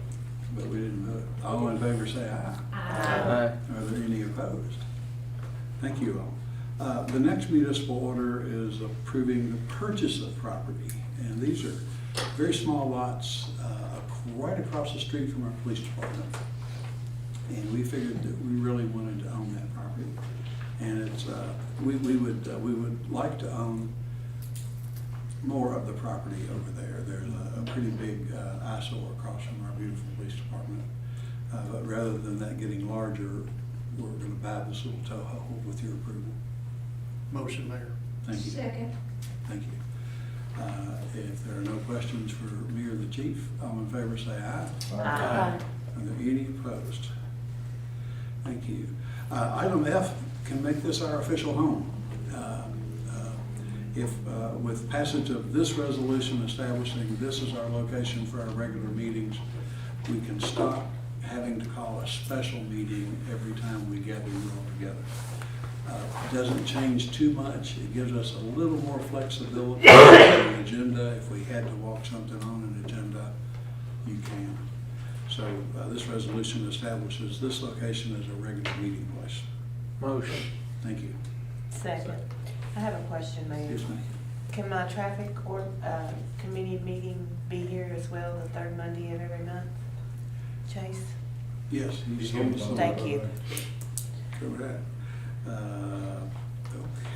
But we didn't vote. All in favor say aye. Are there any opposed? Thank you all. The next municipal order is approving the purchase of property. And these are very small lots right across the street from our police department. And we figured that we really wanted to own that property. And it's, we would like to own more of the property over there. There's a pretty big eyesore across from our beautiful police department. But rather than that getting larger, we're going to buy this little toehold with your approval. Motion, Mayor. Thank you. Second. Thank you. If there are no questions for me or the chief, all in favor say aye. Aye. Are there any opposed? Thank you. Item F can make this our official home. If with passage of this resolution establishing this is our location for our regular meetings, we can stop having to call a special meeting every time we gather you all together. It doesn't change too much. It gives us a little more flexibility on the agenda. If we had to walk something on an agenda, you can. So this resolution establishes this location as a regular meeting place. Motion. Thank you. Second. I have a question, Mayor. Yes, ma'am. Can my traffic or committee meeting be here as well, the third Monday of every month? Chase? Yes, he's Thank you. Cover that.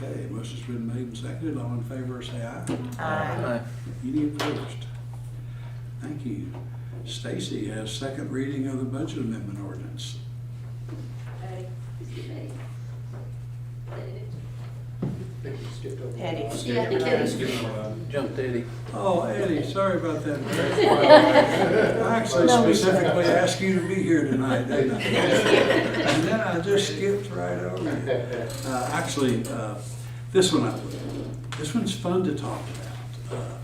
Okay, motion's been made and seconded. All in favor, say aye. Aye. Any opposed? Thank you. Stacy has second reading of the budget amendment ordinance. Eddie. Yeah, I think Eddie's. Jumped Eddie. Oh, Eddie, sorry about that. I actually specifically asked you to be here tonight, didn't I? And then I just skipped right over you. This one's fun to talk about.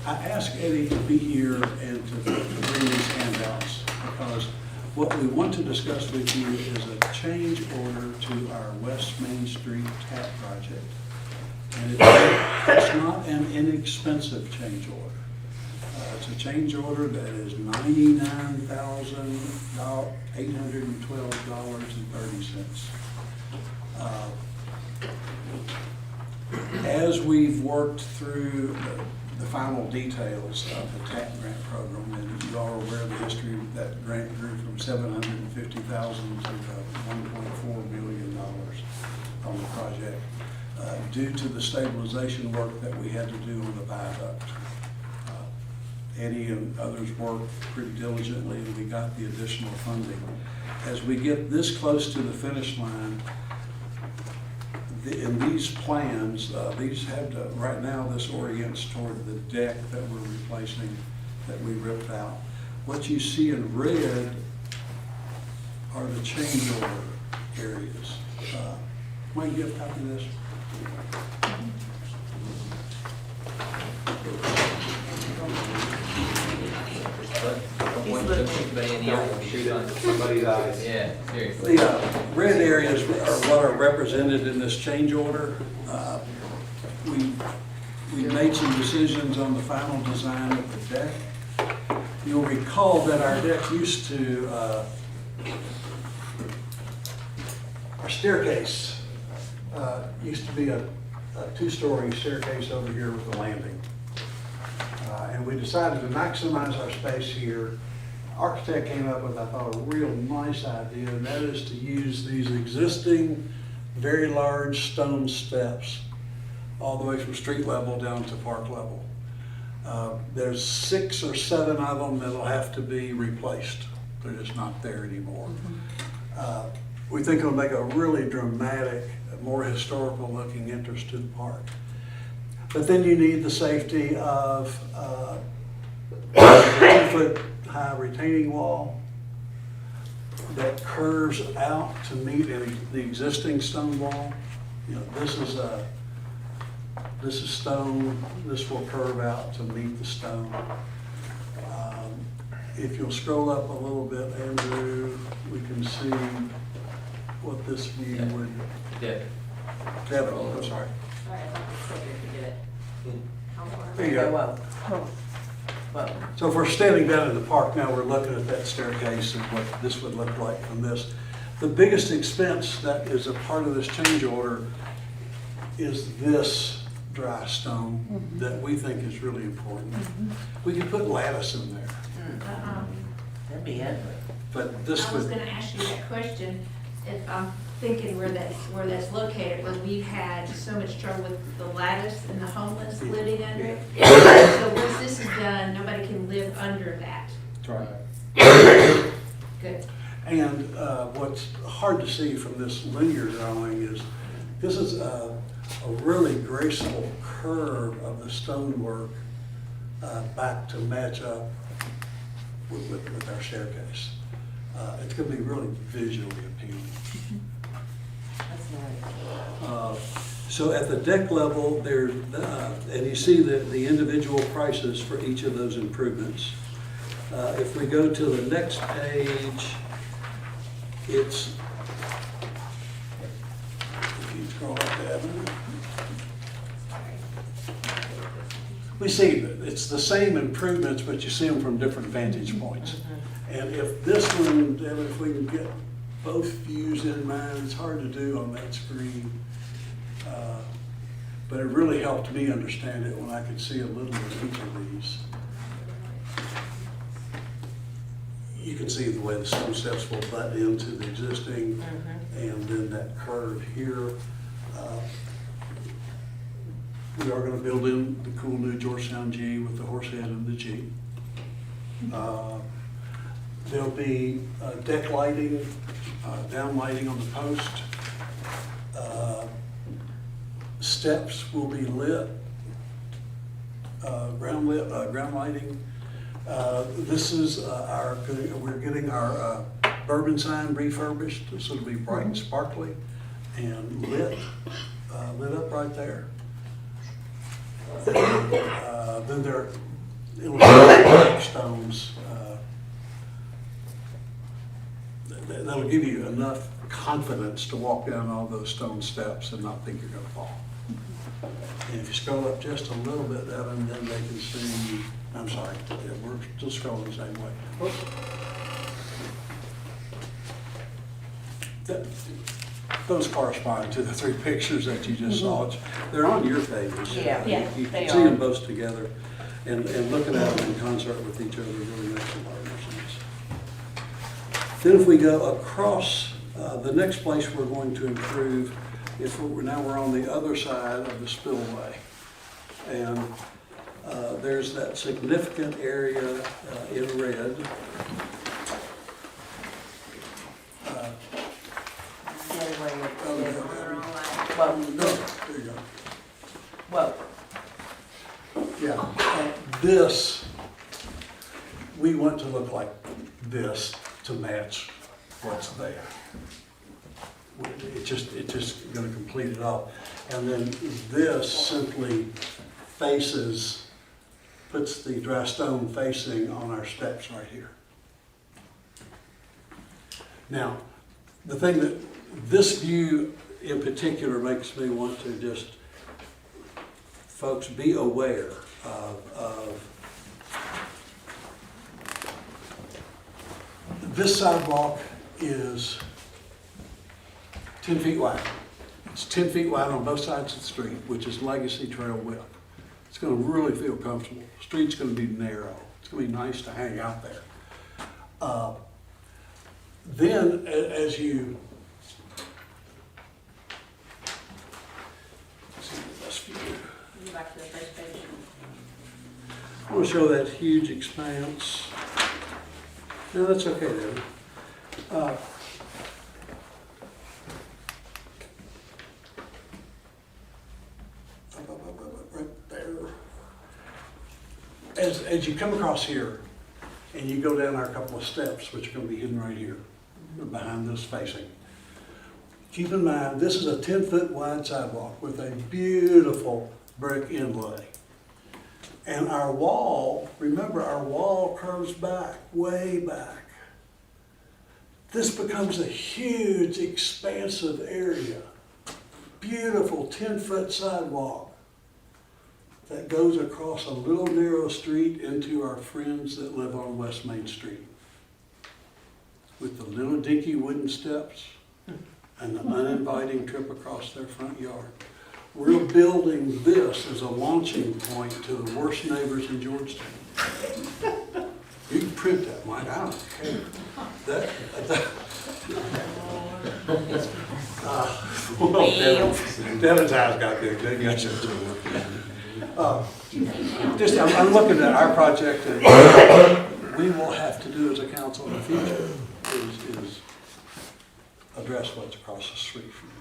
I asked Eddie to be here and to bring these handouts because what we want to discuss with you is a change order to our West Main Street tap project. And it's not an inexpensive change order. It's a change order that is $99,812.30. As we've worked through the final details of the TAP grant program, and you all are aware of the history, that grant grew from $750,000 to $1.4 million on the project due to the stabilization work that we had to do on the viaduct. Eddie and others worked pretty diligently and we got the additional funding. As we get this close to the finish line, in these plans, these have to, right now this orients toward the deck that we're replacing, that we ripped out. What you see in red are the change order areas. Might you give a copy of this? Somebody's eyes. Yeah, seriously. The red areas are what are represented in this change order. We made some decisions on the final design of the deck. You'll recall that our deck used to, our staircase used to be a two-story staircase over here with a landing. And we decided to maximize our space here. Architect came up with, I thought, a real nice idea, and that is to use these existing very large stone steps all the way from street level down to park level. There's 6 or 7 of them that'll have to be replaced. They're just not there anymore. We think it'll make a really dramatic, more historical looking entrance to the park. But then you need the safety of 100-foot high retaining wall that curves out to meet the existing stone wall. You know, this is stone, this will curve out to meet the stone. If you'll scroll up a little bit, Andrew, we can see what this view would. Kevin, I'm sorry. Sorry, I thought the clicker could get it. How far? There you go. So if we're standing down in the park now, we're looking at that staircase and what this would look like from this. The biggest expense that is a part of this change order is this dry stone that we think is really important. We could put lattice in there, That'd be it. but this I was would, gonna ask you that question, if I'm thinking where that's located, where we've had so much trouble with the lattice and the homeless living under it. So once this is done, nobody can live under that. Good. and what's hard to see from this linear drawing is this is a really graceful curve of the stonework back to match up with our staircase. It's going to be really visually appealing. So at the deck level, there's, and you see the individual prices for each of those improvements. If we go to the next page, it's, if you scroll up that, we see that it's the same improvements, but you see them from different vantage points. And if this one, Devin, if we can get both views in mind, it's hard to do on that screen. But it really helped me understand it when I could see a little bit of each of these. You can see the way the stone steps will butt into the existing, and then that curve here. We are going to build in the cool new Georgetown G with the horse head and the G. There'll be deck lighting, down lighting on the post. Steps will be lit, ground lighting. This is we're getting our bourbon sign refurbished, so it'll be bright and sparkly and lit up right there. Then there it'll be stones. That'll give you enough confidence to walk down all those stone steps and not think you're going to fall. And if you scroll up just a little bit, Evan, then they can see, I'm sorry, yeah, we're still scrolling the same way. Those correspond to the three pictures that you just saw. They're on your pages. Yeah, You they can see are. them both together, and looking at them in concert with each other really makes a lot more sense. Then if we go across, the next place we're going to improve, now we're on the other side of the spillway. And there's that significant area in red. Well, There you go. well, Yeah, this, we want to look like this to match what's there. It's just gonna complete it all. And then this simply puts the dry stone facing on our steps right here. Now, the thing that this view in particular makes me want to just, folks, be aware of this sidewalk is 10 feet wide. It's 10 feet wide on both sides of the street, which is legacy trail width. It's gonna really feel comfortable. The street's gonna be narrow. It's gonna be nice to hang out there. Then, as you see the best view. Go back to the first page. I want to show that huge expanse. No, that's okay, David. Right there. As you come across here, and you go down our couple of steps, which are gonna be hidden right here, behind this facing. Keep in mind, this is a 10-foot wide sidewalk with a beautiful brick inlay. And our wall, remember, our wall curves back, way back. This becomes a huge, expansive area. Beautiful 10-foot sidewalk that goes across a little narrow street into our friends that live on West Main Street. With the little dinky wooden steps and the uninviting trip across their front yard. We're building this as a launching point to the worst neighbors in Georgetown. You can print that, Mike, I don't care. Devin's house got big, they got you too. Just, I'm looking at our project, and we will have to do as a council in the future is address what's across the street from here.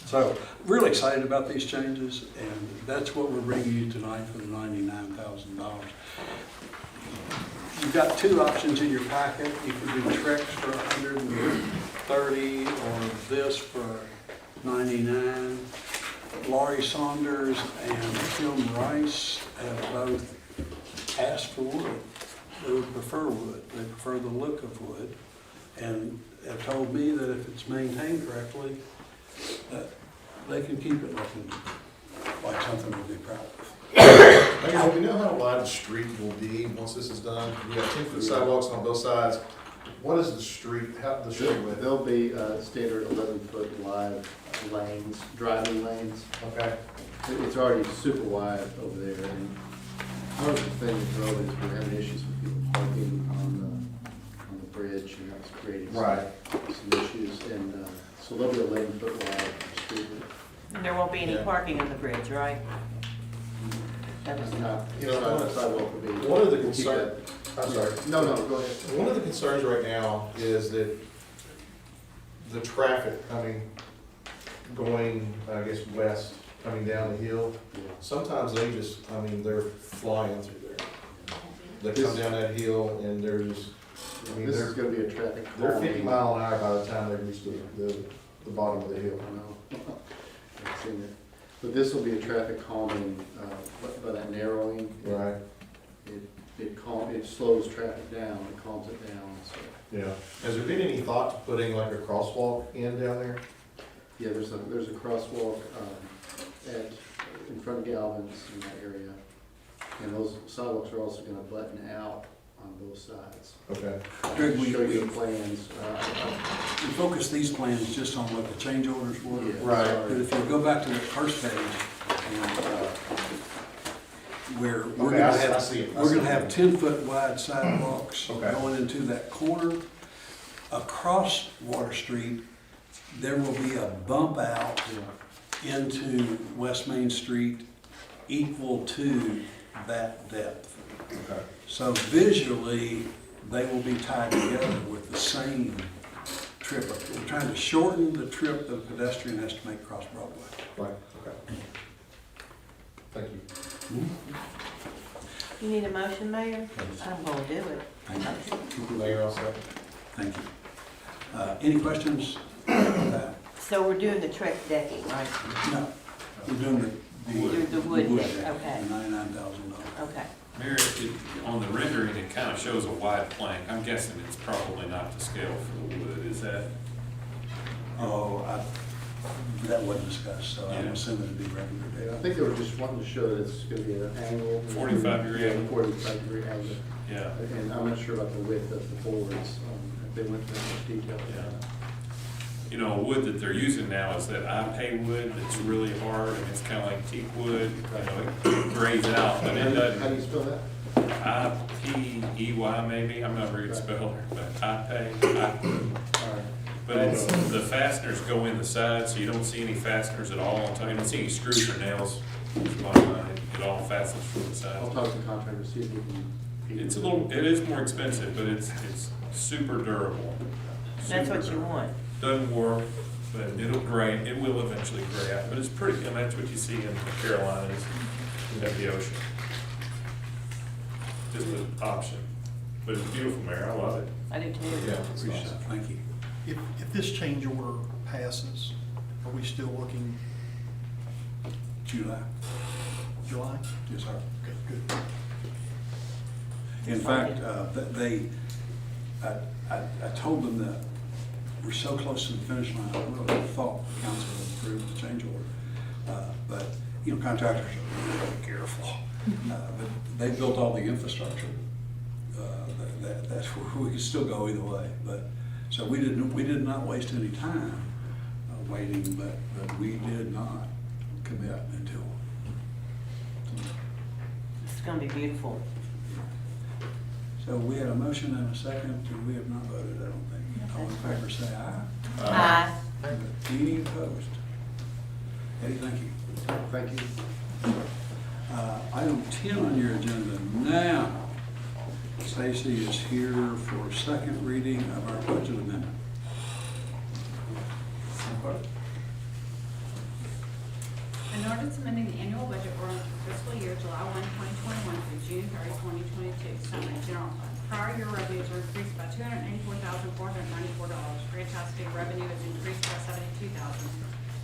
So, really excited about these changes, and that's what we're bringing you tonight for the $99,000. You've got two options in your packet. You can do Trex for $130 or this for $99. Laurie Saunders and Kim Rice have both asked for wood. They would prefer wood. They prefer the look of wood, and have told me that if it's maintained correctly, that they can keep it looking like something to be proud of. Do we know how wide the street will be once this is done? We got 10-foot sidewalks on both sides. What is the street, how the street width? There'll be standard 11-foot wide lanes, driving lanes. Okay. It's already super wide over there, and one of the things is we're having issues with people parking on the bridge, and that's creating some issues. And so there'll be a 11-foot wide street. And there won't be any parking on the bridge, right? That was Not, You know, sidewalk will be. one of the we'll keep concerns, that- I'm sorry. No, go ahead. One of the concerns right now is that the traffic going, I guess, west, coming down the hill, sometimes they just, they're flying through there. They come down that hill and there's, This is gonna be a traffic. they're 50 mile an hour by the time they reach the bottom of the hill. I know. I've seen it. But this will be a traffic calming, by that narrowing. Right. It slows traffic down, it calms it down, so. Yeah. Has there been any thought to putting like a crosswalk in down there? Yeah, there's a crosswalk, in front of Galvin's in that area. And those sidewalks are also gonna button out on both sides. Okay. Greg, Show you the plans. We focus these plans just on what the change orders were. Yeah, Right. sorry. But if you go back to the first page, and, where we're Okay, gonna I have, see it. I we're see gonna it. have 10-foot wide sidewalks Okay. going into that corner. Across Water Street, there will be a bump out into West Main Street equal to that depth. Okay. So visually, they will be tied together with the same trip. We're trying to shorten the trip the pedestrian has to make across Broadway. Right, okay. Thank you. You need a motion, Mayor? I'm gonna do it. Thank you. Mayor, also. Thank you. Any questions about that? So we're doing the Trex decking, right? No, we're doing the The wood deck, deck, okay. $99,000. Okay. Mayor, on the rendering, it kind of shows a wide plank. I'm guessing it's probably not to scale for the wood, is that? Oh, that wasn't discussed, so I'm Yeah. assuming it'd be regular I data. think they were just wanting to show that it's gonna be an angle. 45-degree angle. 45-degree angle. Yeah. And I'm not sure about the width of the boards, if they went into that much detail. Yeah. You know, wood that they're using now is that iPay wood that's really hard, and it's kind of like teak wood, it grays out, but it How do doesn't. you spell that? I-P-E-Y maybe, I'm not very good speller, but iPay. All right. But it's, the fasteners go in the side, so you don't see any fasteners at all. You don't see any screws or nails. It all fastens from the I'll side. talk to the contractor, see if we can. It's it is more expensive, but it's super durable. That's Super what you durable. want. Doesn't work, but it'll gray, it will eventually gray out, but it's pretty, and that's what you see in the Carolinas, at the ocean. Just an option. But it's beautiful, Mayor, I love it. I do too. Yeah. Appreciate it, thank you. If this change order passes, are we still looking July, July? yes, sir. Okay, good. In fact, I told them that we're so close to the finish line, I really thought the council would approve the change order. But, you know, contractors are really careful. But they built all the infrastructure. That's where we could still go either way. But, so we did not waste any time waiting, but we did not commit until. It's gonna be beautiful. So we had a motion and a second, and we have not voted, I don't think. All in favor, say aye. Aye. Any opposed? Eddie, thank you. Thank you. Item 10 on your agenda now. Stacy is here for second reading of our budget amendment. An ordinance amending the annual budget ordinance for fiscal year July 1, 2021 through June 30, 2022. Summary, general fund. Prior year revenues are increased by $284,494. Franchise fee revenue is increased by $72,000.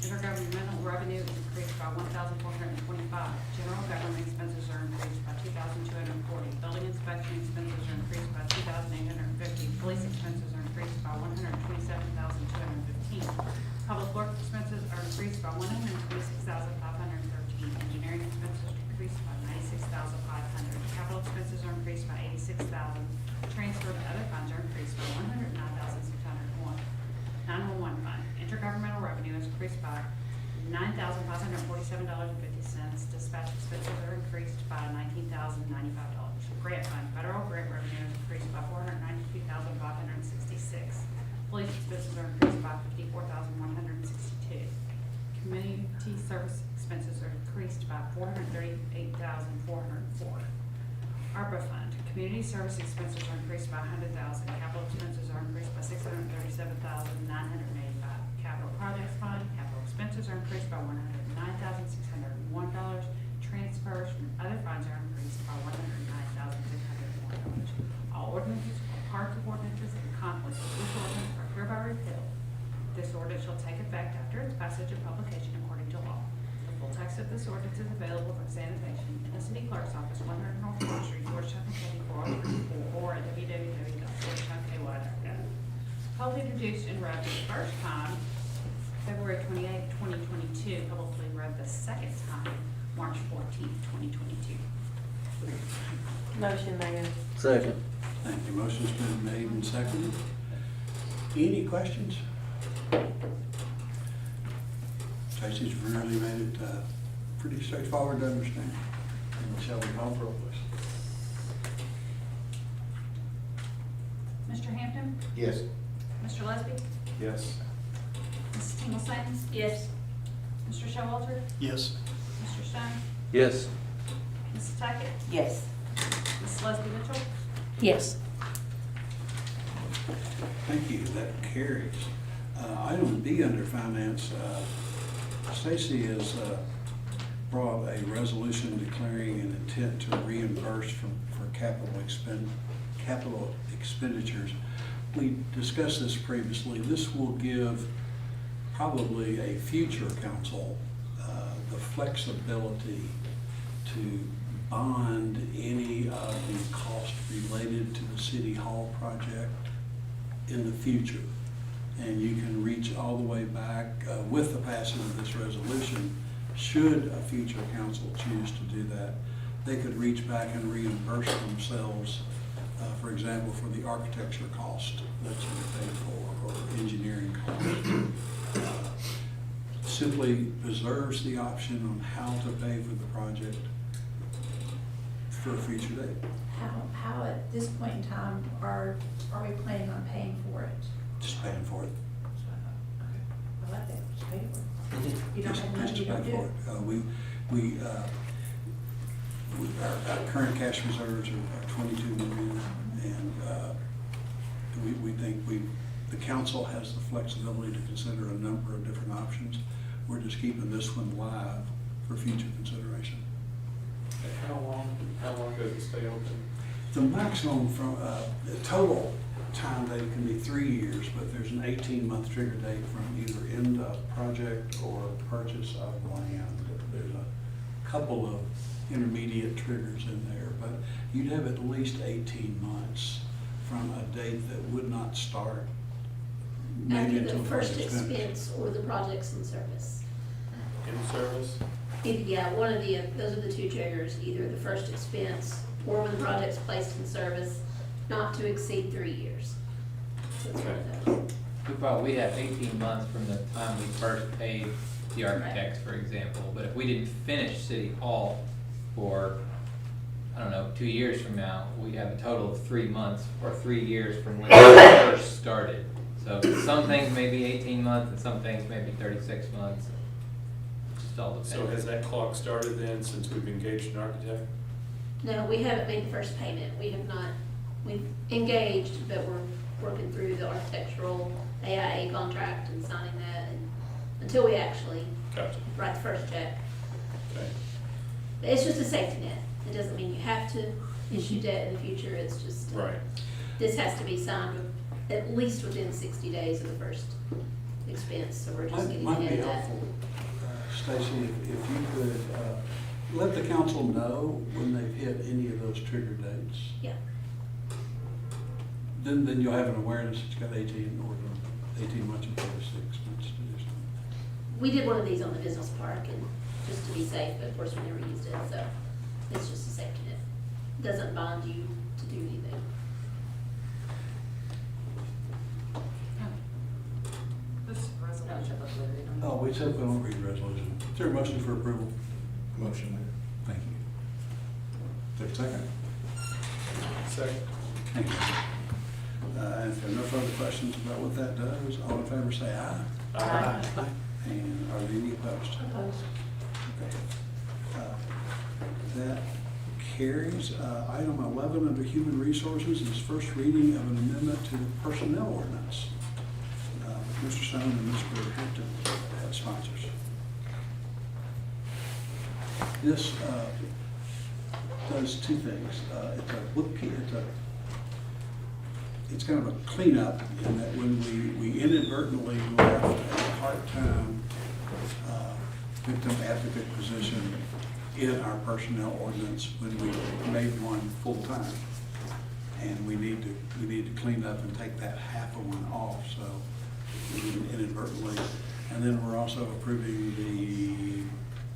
Intergovernmental revenue is increased by $1,425. General government expenses are increased by $2,240. Building inspection expenses are increased by $2,850. Police expenses are increased by $127,215. Public works expenses are increased by $126,513. Engineering expenses are increased by $96,500. Capital expenses are increased by $86,000. Transfer to other funds are increased by $109,601. 911 fund. Intergovernmental revenue is increased by $9,547.50. Dispatch expenses are increased by $19,095. Grant fund. Federal grant revenue is increased by $492,566. Police expenses are increased by $54,162. Community service expenses are increased by $438,404. ARPA fund. Community service expenses are increased by $100,000. Capital expenses are increased by $637,985. Capital projects fund. Capital expenses are increased by $109,601. Transfers from other funds are increased by $109,601. All ordinances or parts of ordinances in conflict with this ordinance are hereby repealed. This ordinance shall take effect after its passage and publication according to law. The full text of this ordinance is available for examination in the city clerk's office, 100 North Front Street, Georgetown, Kentucky, 40334, or at www.georgetownkY.gov. Publicly introduced and read for the first time February 28, 2022, publicly read the second time March 14, 2022. Motion, Mayor. Second. Thank you. Motion's been made and seconded. Any questions? Tracy's really made it pretty straightforward to understand. And shall we call for a voice? Mr. Hampton? Yes. Mr. Lesby? Yes. Mrs. Tingle Sayins? Yes. Mr. Showalter? Yes. Mr. Stone? Yes. Mrs. Tackett? Yes. Mrs. Leslie Mitchell? Yes. Thank you. That carries. Item D under finance, Stacy has brought a resolution declaring an intent to reimburse for capital expenditures. We discussed this previously. This will give probably a future council the flexibility to bond any of the costs related to the City Hall project in the future. And you can reach all the way back with the passing of this resolution. Should a future council choose to do that, they could reach back and reimburse themselves, for example, for the architecture cost that you paid for, or engineering cost. Simply preserves the option on how to pay for the project for a future date. How at this point in time are we planning on paying for it? Just paying for it. I like that, just pay for it. You don't have money, Just you pay don't do for it. Our current cash reserves are $22 million, and we think the council has the flexibility to consider a number of different options. We're just keeping this one live for future consideration. How long does it stay open? The maximum from, the total time date can be 3 years, but there's an 18-month trigger date from either end of project or purchase of land. There's a couple of intermediate triggers in there, but you'd have at least 18 months from a date that would not start maybe After until the first project's finished. expense or the project's in service. In service? Yeah, one of the, those are the two triggers, either the first expense or when the project's placed in service, not to exceed 3 years. So it's one of those. We probably, we'd have 18 months from the time we first paid the architects, for example, but if we didn't finish City Hall for, I don't know, 2 years from now, we have a total of 3 months or 3 years from when we first started. So some things may be 18 months and some things may be 36 months. It just all depends. So has that clock started then, since we've engaged an architect? No, we haven't made the first payment. We have not, we've engaged, but we're working through the architectural AIA contract and signing that, and until we actually Gotcha. write the first check. Okay. It's just a safety net. It doesn't mean you have to issue debt in the future. It's just, Right. this has to be signed at least within 60 days of the first expense, so we're just getting Might be ahead of that. helpful, Stacy, if you could, let the council know when they've hit any of those trigger dates. Yeah. Then you'll have an awareness it's got 18 or 18 months or 36 months to do something. We did one of these on the business park, and just to be safe, but of course we never used it, so it's just a safety net. Doesn't bind you to do anything. Oh, we said we don't read the resolution. Is there a motion for approval? Motion, Mayor. Thank you. Take a second. Second. Thank you. And if there are no further questions about what that does, all in favor say aye. Aye. And are there any opposed? Opposed. Okay. That carries. Item 11 under Human Resources is first reading of an amendment to the Personnel Ordinance. Mr. Stone and Mr. Hampton have sponsors. This does two things. It's a bookkeep, it's kind of a cleanup in that when we inadvertently left a part-time victim advocate position in our personnel ordinance when we made one full-time. And we need to clean up and take that half of one off, so we inadvertently. And then we're also approving the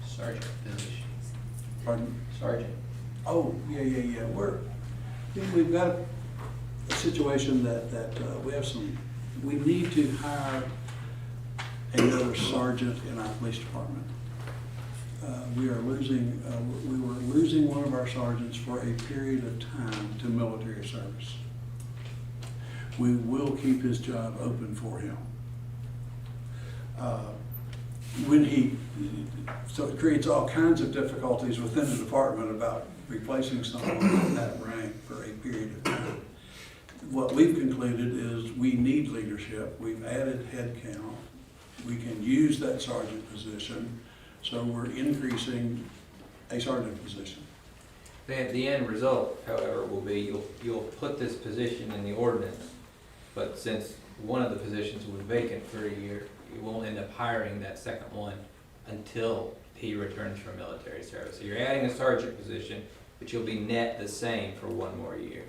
Sergeant position. pardon? Sergeant. Oh, yeah. We've got a situation that we need to hire another sergeant in our police department. We were losing one of our sergeants for a period of time to military service. We will keep his job open for him. So it creates all kinds of difficulties within the department about replacing someone in that rank for a period of time. What we've concluded is we need leadership. We've added headcount. We can use that sergeant position, so we're increasing a sergeant position. The end result, however, will be you'll put this position in the ordinance, but since one of the positions was vacant for a year, you won't end up hiring that second one until he returns from military service. So you're adding a sergeant position, but you'll be net the same for one more year.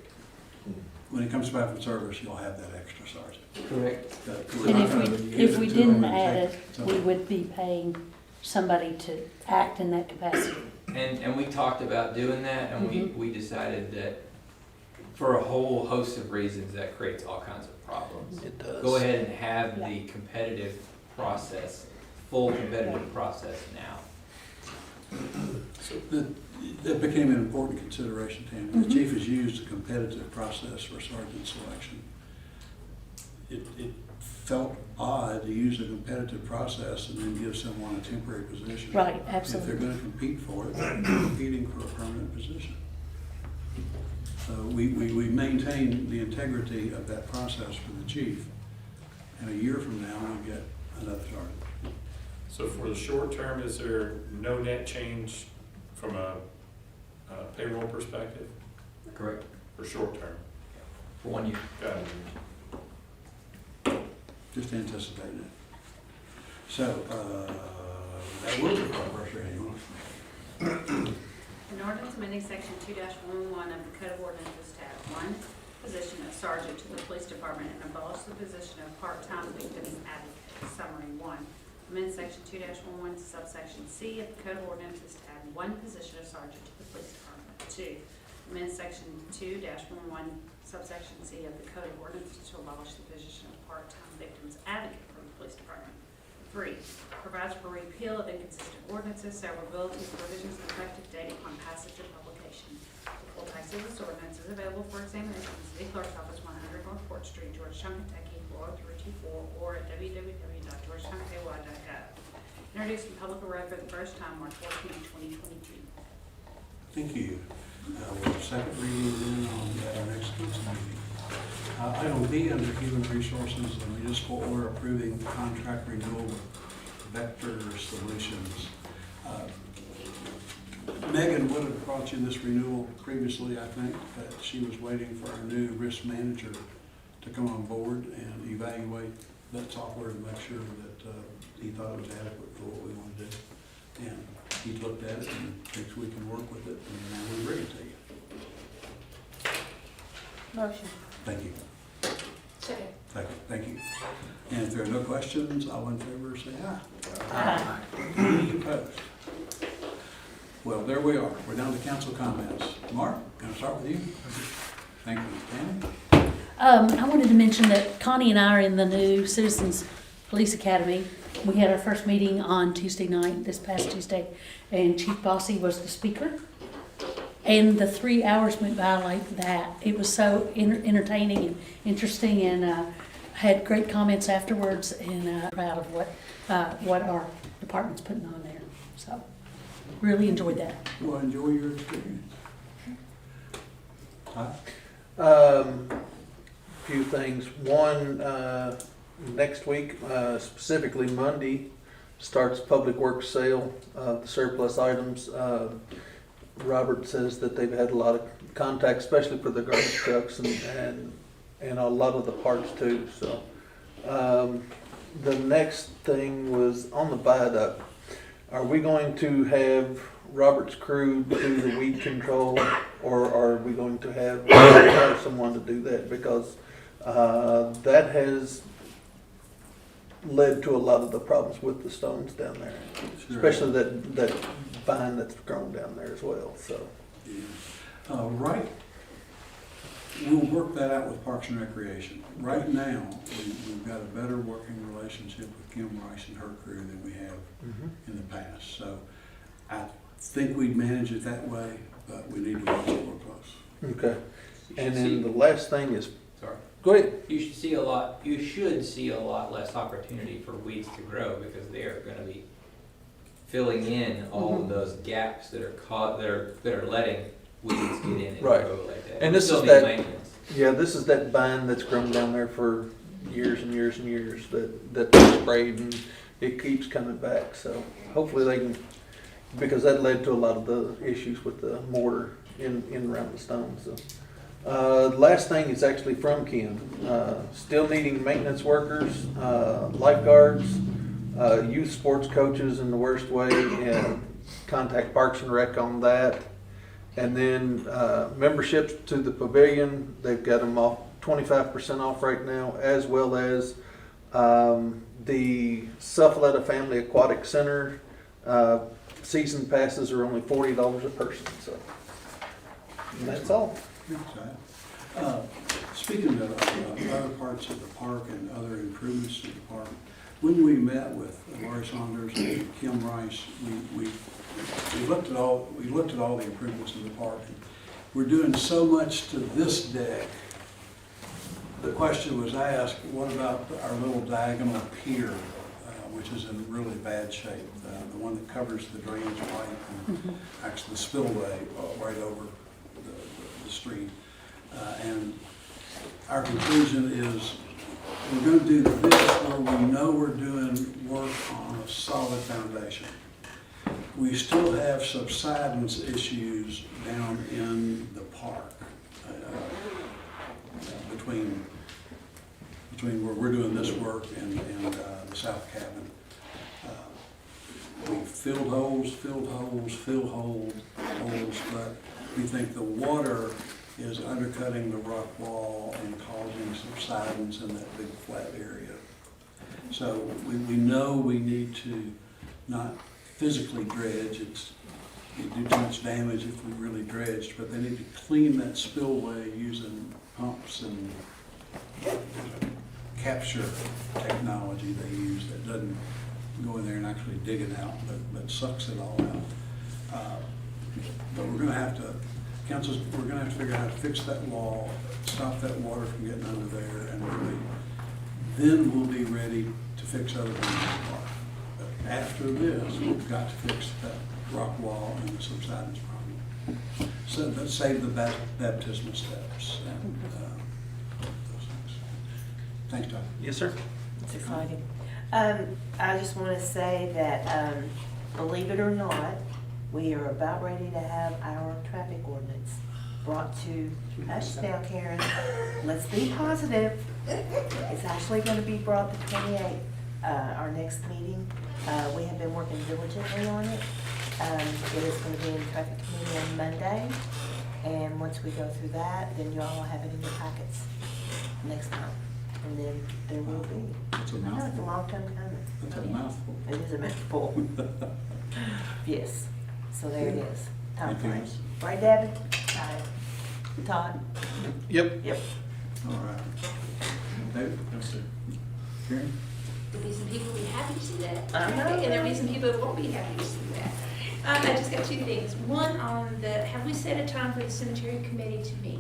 When he comes back from service, you'll have that extra sergeant. Correct. And if we didn't add it, we would be paying somebody to act in that capacity. And we talked about doing that, and we decided that for a whole host of reasons, that creates all kinds of problems. It does. Go ahead and have the competitive process, full competitive process now. That became an important consideration, Tammy. The chief has used a competitive process for sergeant selection. It felt odd to use a competitive process and then give someone a temporary position. Right, absolutely. If they're gonna compete for it, they're competing for a permanent position. So we maintain the integrity of that process for the chief, and a year from now, we get another sergeant. So for the short term, is there no net change from a payroll perspective? Correct. For short term. For 1 year. Got it. Just anticipating it. So, that will be our first reading. An ordinance amending section 2-11 of the Code of Ordinances to add one position of sergeant to the police department and abolish the position of part-time victim advocate. Summary 1. Amend section 2-11 subsection C of the Code of Ordinances to add one position of sergeant to the police department. 2. Amend section 2-11 subsection C of the Code of Ordinances to abolish the position of part-time victims advocate for the police department. 3. Provides for repeal of inconsistent ordinances, severability of provisions, and effective date upon passage of publication. The full text of this ordinance is available for examination in the City Clerk's Office, 100 North Court Street, Georgetown, Kentucky, 40324, or at www.georgetownky.gov. Introduced in public array for the first time, March 14, 2022. Thank you. We'll have second reading then on our next council meeting. Item B under Human Resources, the municipal order approving contract renewal with Vector Solutions. Megan would have brought you this renewal previously, I think, but she was waiting for our new risk manager to come on board and evaluate that software to make sure that he thought it was adequate for what we want to do. And he looked at it and thinks we can work with it, and now we bring it to you. Motion. Thank you. Second. Second, thank you. And if there are no questions, all in favor say aye. Aye. Any opposed? Well, there we are. We're down to council comments. Mark, going to start with you. Thank you. Tammy? I wanted to mention that Connie and I are in the new Citizens Police Academy. We had our first meeting on Tuesday night, this past Tuesday, and Chief Bossy was the speaker. And the 3 hours went by like that. It was so entertaining and interesting, and had great comments afterwards, and proud of what our department's putting on there. So really enjoyed that. Well, enjoy your experience. Huh? Few things. One, next week, specifically Monday, starts Public Works sale of the surplus items. Robert says that they've had a lot of contact, especially for the garbage trucks and a lot of the parts too. So the next thing was on the viaduct. Are we going to have Robert's crew do the weed control, or are we going to have someone to do that? Because that has led to a lot of the problems with the stones down there, Sure. especially that vine that's grown down there as well. So, yeah. Right. We'll work that out with Parks and Recreation. Right now, we've got a better working relationship with Kim Rice and her crew than we have in the past. So I think we'd manage it that way, but we need to watch it more close. okay. And then the last thing is, Sorry. go ahead. You should see a lot less opportunity for weeds to grow, because they are going to be filling in all of those gaps that are letting weeds get in and Right. grow like that. And this Still is need that- maintenance. Yeah, this is that vine that's grown down there for years and years and years that they sprayed, and it keeps coming back. So hopefully they can, because that led to a lot of the issues with the mortar in around the stones. So, last thing is actually from Kim. Still needing maintenance workers, lifeguards, youth sports coaches in the worst way, and contact Parks and Rec on that. And then memberships to the pavilion, they've got them off 25% off right now, as well as the Suffaletta Family Aquatic Center. Season passes are only $40 a person. So, and that's all. Speaking of other parts of the park and other improvements to the park, when we met with Laurie Saunders and Kim Rice, we looked at all the improvements in the park. We're doing so much to this deck. The question was asked, what about our little diagonal pier, which is in really bad shape, the one that covers the drainage pipe and actually the spillway right over the street. And our conclusion is we're going to do this where we know we're doing work on a solid foundation. We still have subsidence issues down in the park. between where we're doing this work and the south cabin. We filled holes, but we think the water is undercutting the rock wall and causing subsidence in that big flat area. So we know we need to not physically dredge. It'd do too much damage if we really dredged, but they need to clean that spillway using pumps and capture technology they use that doesn't go in there and actually dig it out, but sucks it all out. But we're gonna have to, we're gonna have to figure out how to fix that wall, stop that water from getting under there, and really, then we'll be ready to fix other things in the park. But after this, we've got to fix that rock wall and the subsidence problem. So let's save the baptismal steps and those things. Thanks, Todd. Yes, sir. It's exciting. I just want to say that, believe it or not, we are about ready to have our traffic ordinance brought to us now, Karen. Let's be positive. It's actually going to be brought the 28th, our next meeting. We have been working diligently on it. It is going to be in traffic committee on Monday. And once we go through that, then you all will have it in your packets next month. And then there will be. It's a I know, it's a mouthful. long time coming. That's a mouthful. It is a mouthful. Yes, so there it is. Time Anything frame. else? Right, Devin? Todd? Yep. Yep. All right. David? Yes, sir. Karen? There'll be some people who'll be happy to see that. I know. And there'll be some people who won't be happy to see that. I just got two things. One on have we set a time for the cemetery committee to meet?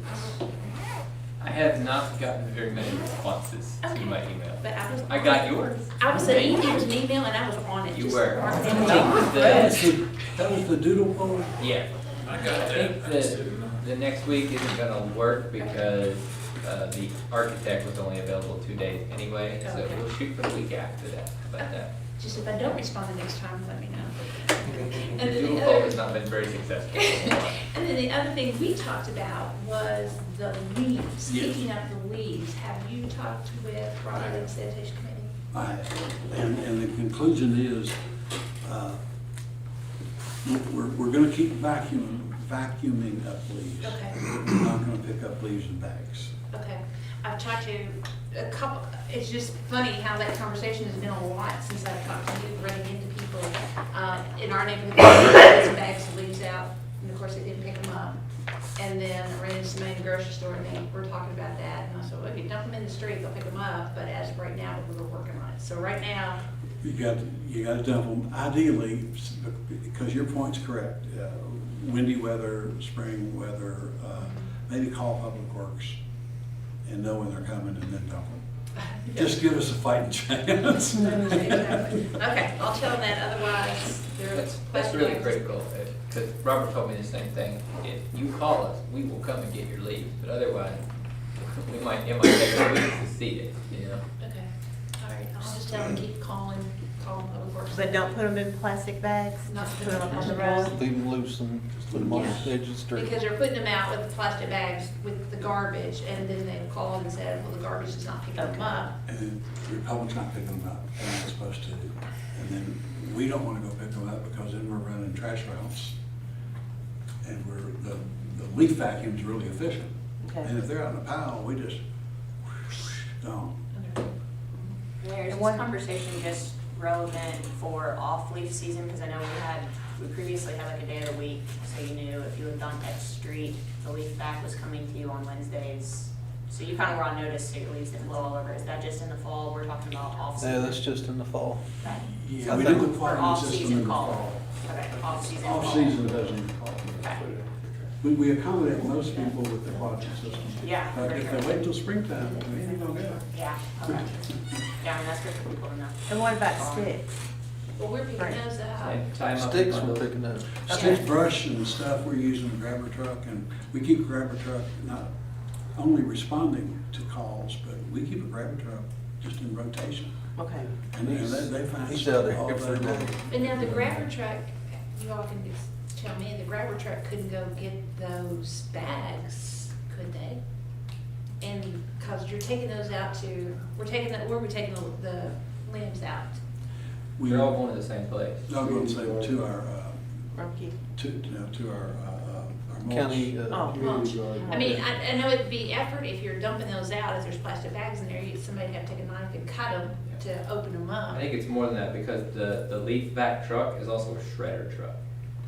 I have not gotten very many responses to my email. But I got yours. I was sending you an email and I was on it. You just were. marked I it. think That was the doodle poll? Yeah. I I got that. think the next week isn't gonna work because the architect was only available 2 days anyway, so Okay. we'll shoot for the week after that. How about that? Just if I don't respond the next time, let me know. And The then Doodle the poll other, has not been very successful. and then the other thing we talked about was the leaves, Yes. picking up the leaves. Have you talked with Robert and Sanitation Committee? And the conclusion is, we're gonna keep vacuuming up leaves. Okay. We're not gonna pick up leaves in bags. Okay, I've talked to a couple, it's just funny how that conversation has been a lot since I've talked to you, running into people, in our neighborhood, that some bags of leaves out, and of course they didn't pick them up. And then I ran into somebody in the grocery store and they were talking about that, and I said, well, if you dump them in the street, they'll pick them up, but as of right now, we're working on it. So right now, You got to dump them ideally, because your point's correct. Windy weather, spring weather, maybe call Public Works and know when they're coming and then dump them. Just give us a fighting chance. exactly. Okay, I'll tell them that, otherwise, they're. That's really critical, because Robert told me the same thing. If you call us, we will come and get your leaves, but otherwise, it might take a week to see it, you know? Okay, all right, I'll just tell them, keep calling Public Works. But don't put them in plastic bags, Not just put put them them up on the in road. plastic. Leave them loose and just put them on Yeah. the edge of the street. Because they're putting them out with the plastic bags with the garbage, and then they called and said, well, the garbage is not picking them Okay. up. And then the Republic's not picking them up, and it's supposed to. And then we don't want to go pick them up because then we're running trash routes. And the leaf vacuum's really efficient. Okay. And if they're out in a pile, we just, gone. Mayor, is And this one- conversation just relevant for off-leaf season? Because I know we previously had like a day of the week, so you knew if you lived on X Street, the leaf back was coming to you on Wednesdays. So you kind of were on notice, so your leaves didn't blow all over. Is that just in the fall? We're talking about off-season? Yeah, that's just in the fall. Okay. Yeah, we do the For quadrant system off-season in the call. fall. Okay, off-season call. Off-season doesn't call. Okay. We accommodate most people with the quadrant system. Yeah, But for if sure. they wait till springtime, they ain't gonna get it. Yeah, okay. Yeah, I mean, that's good for people to know. And what about sticks? Well, we're picking Right. those up. Tie 'em up in Sticks we're bundles. picking up. Sticks, brush and stuff, we're using the grabber truck, and we keep a grabber truck not only responding to calls, but we keep a grabber truck just in rotation. Okay. And they find He's stuff out there all every day day. long. But now the grabber truck, you all can just tell me, the grabber truck couldn't go get those bags, could they? And Cause you're taking those out to, where are we taking the limbs out? They're all going to the same place. I'm going to say to our, Rumpke. to our mulch. County, Oh. Community garden. I mean, I know it'd be effort if you're dumping those out, if there's plastic bags in there, somebody'd have to take a knife and cut them to open them up. I think it's more than that because the leaf back truck is also a shredder truck.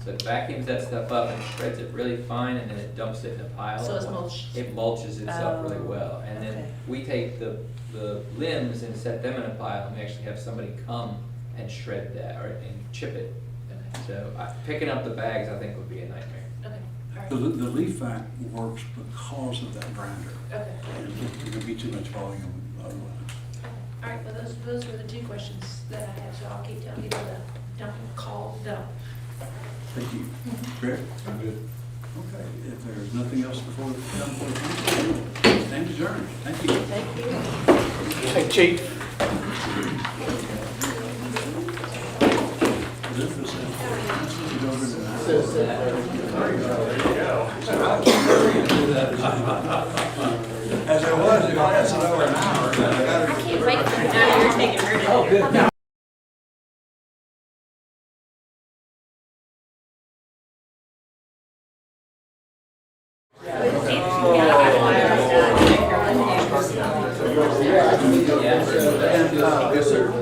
So it vacuums that stuff up and shreds it really fine and then it dumps it in a pile. So it's mulched. It mulches itself really Oh, well. And then okay. we take the limbs and set them in a pile and we actually have somebody come and shred that or and chip it. Okay, So picking up the bags I think would be a nightmare. okay, all right, The leaf vac works because of that grinder. okay. And it would be too much volume otherwise. All right, well, those were the two questions that I had, so I'll keep telling people to dump, call, dump. Thank you. Greg? I'm good. Okay, if there's nothing else before the council, stand adjourned. Thank you. Thank you. hey, chief, As it was, it lasted over an hour. I can't wait for now you're taking her to. Oh, good. Yes, sir.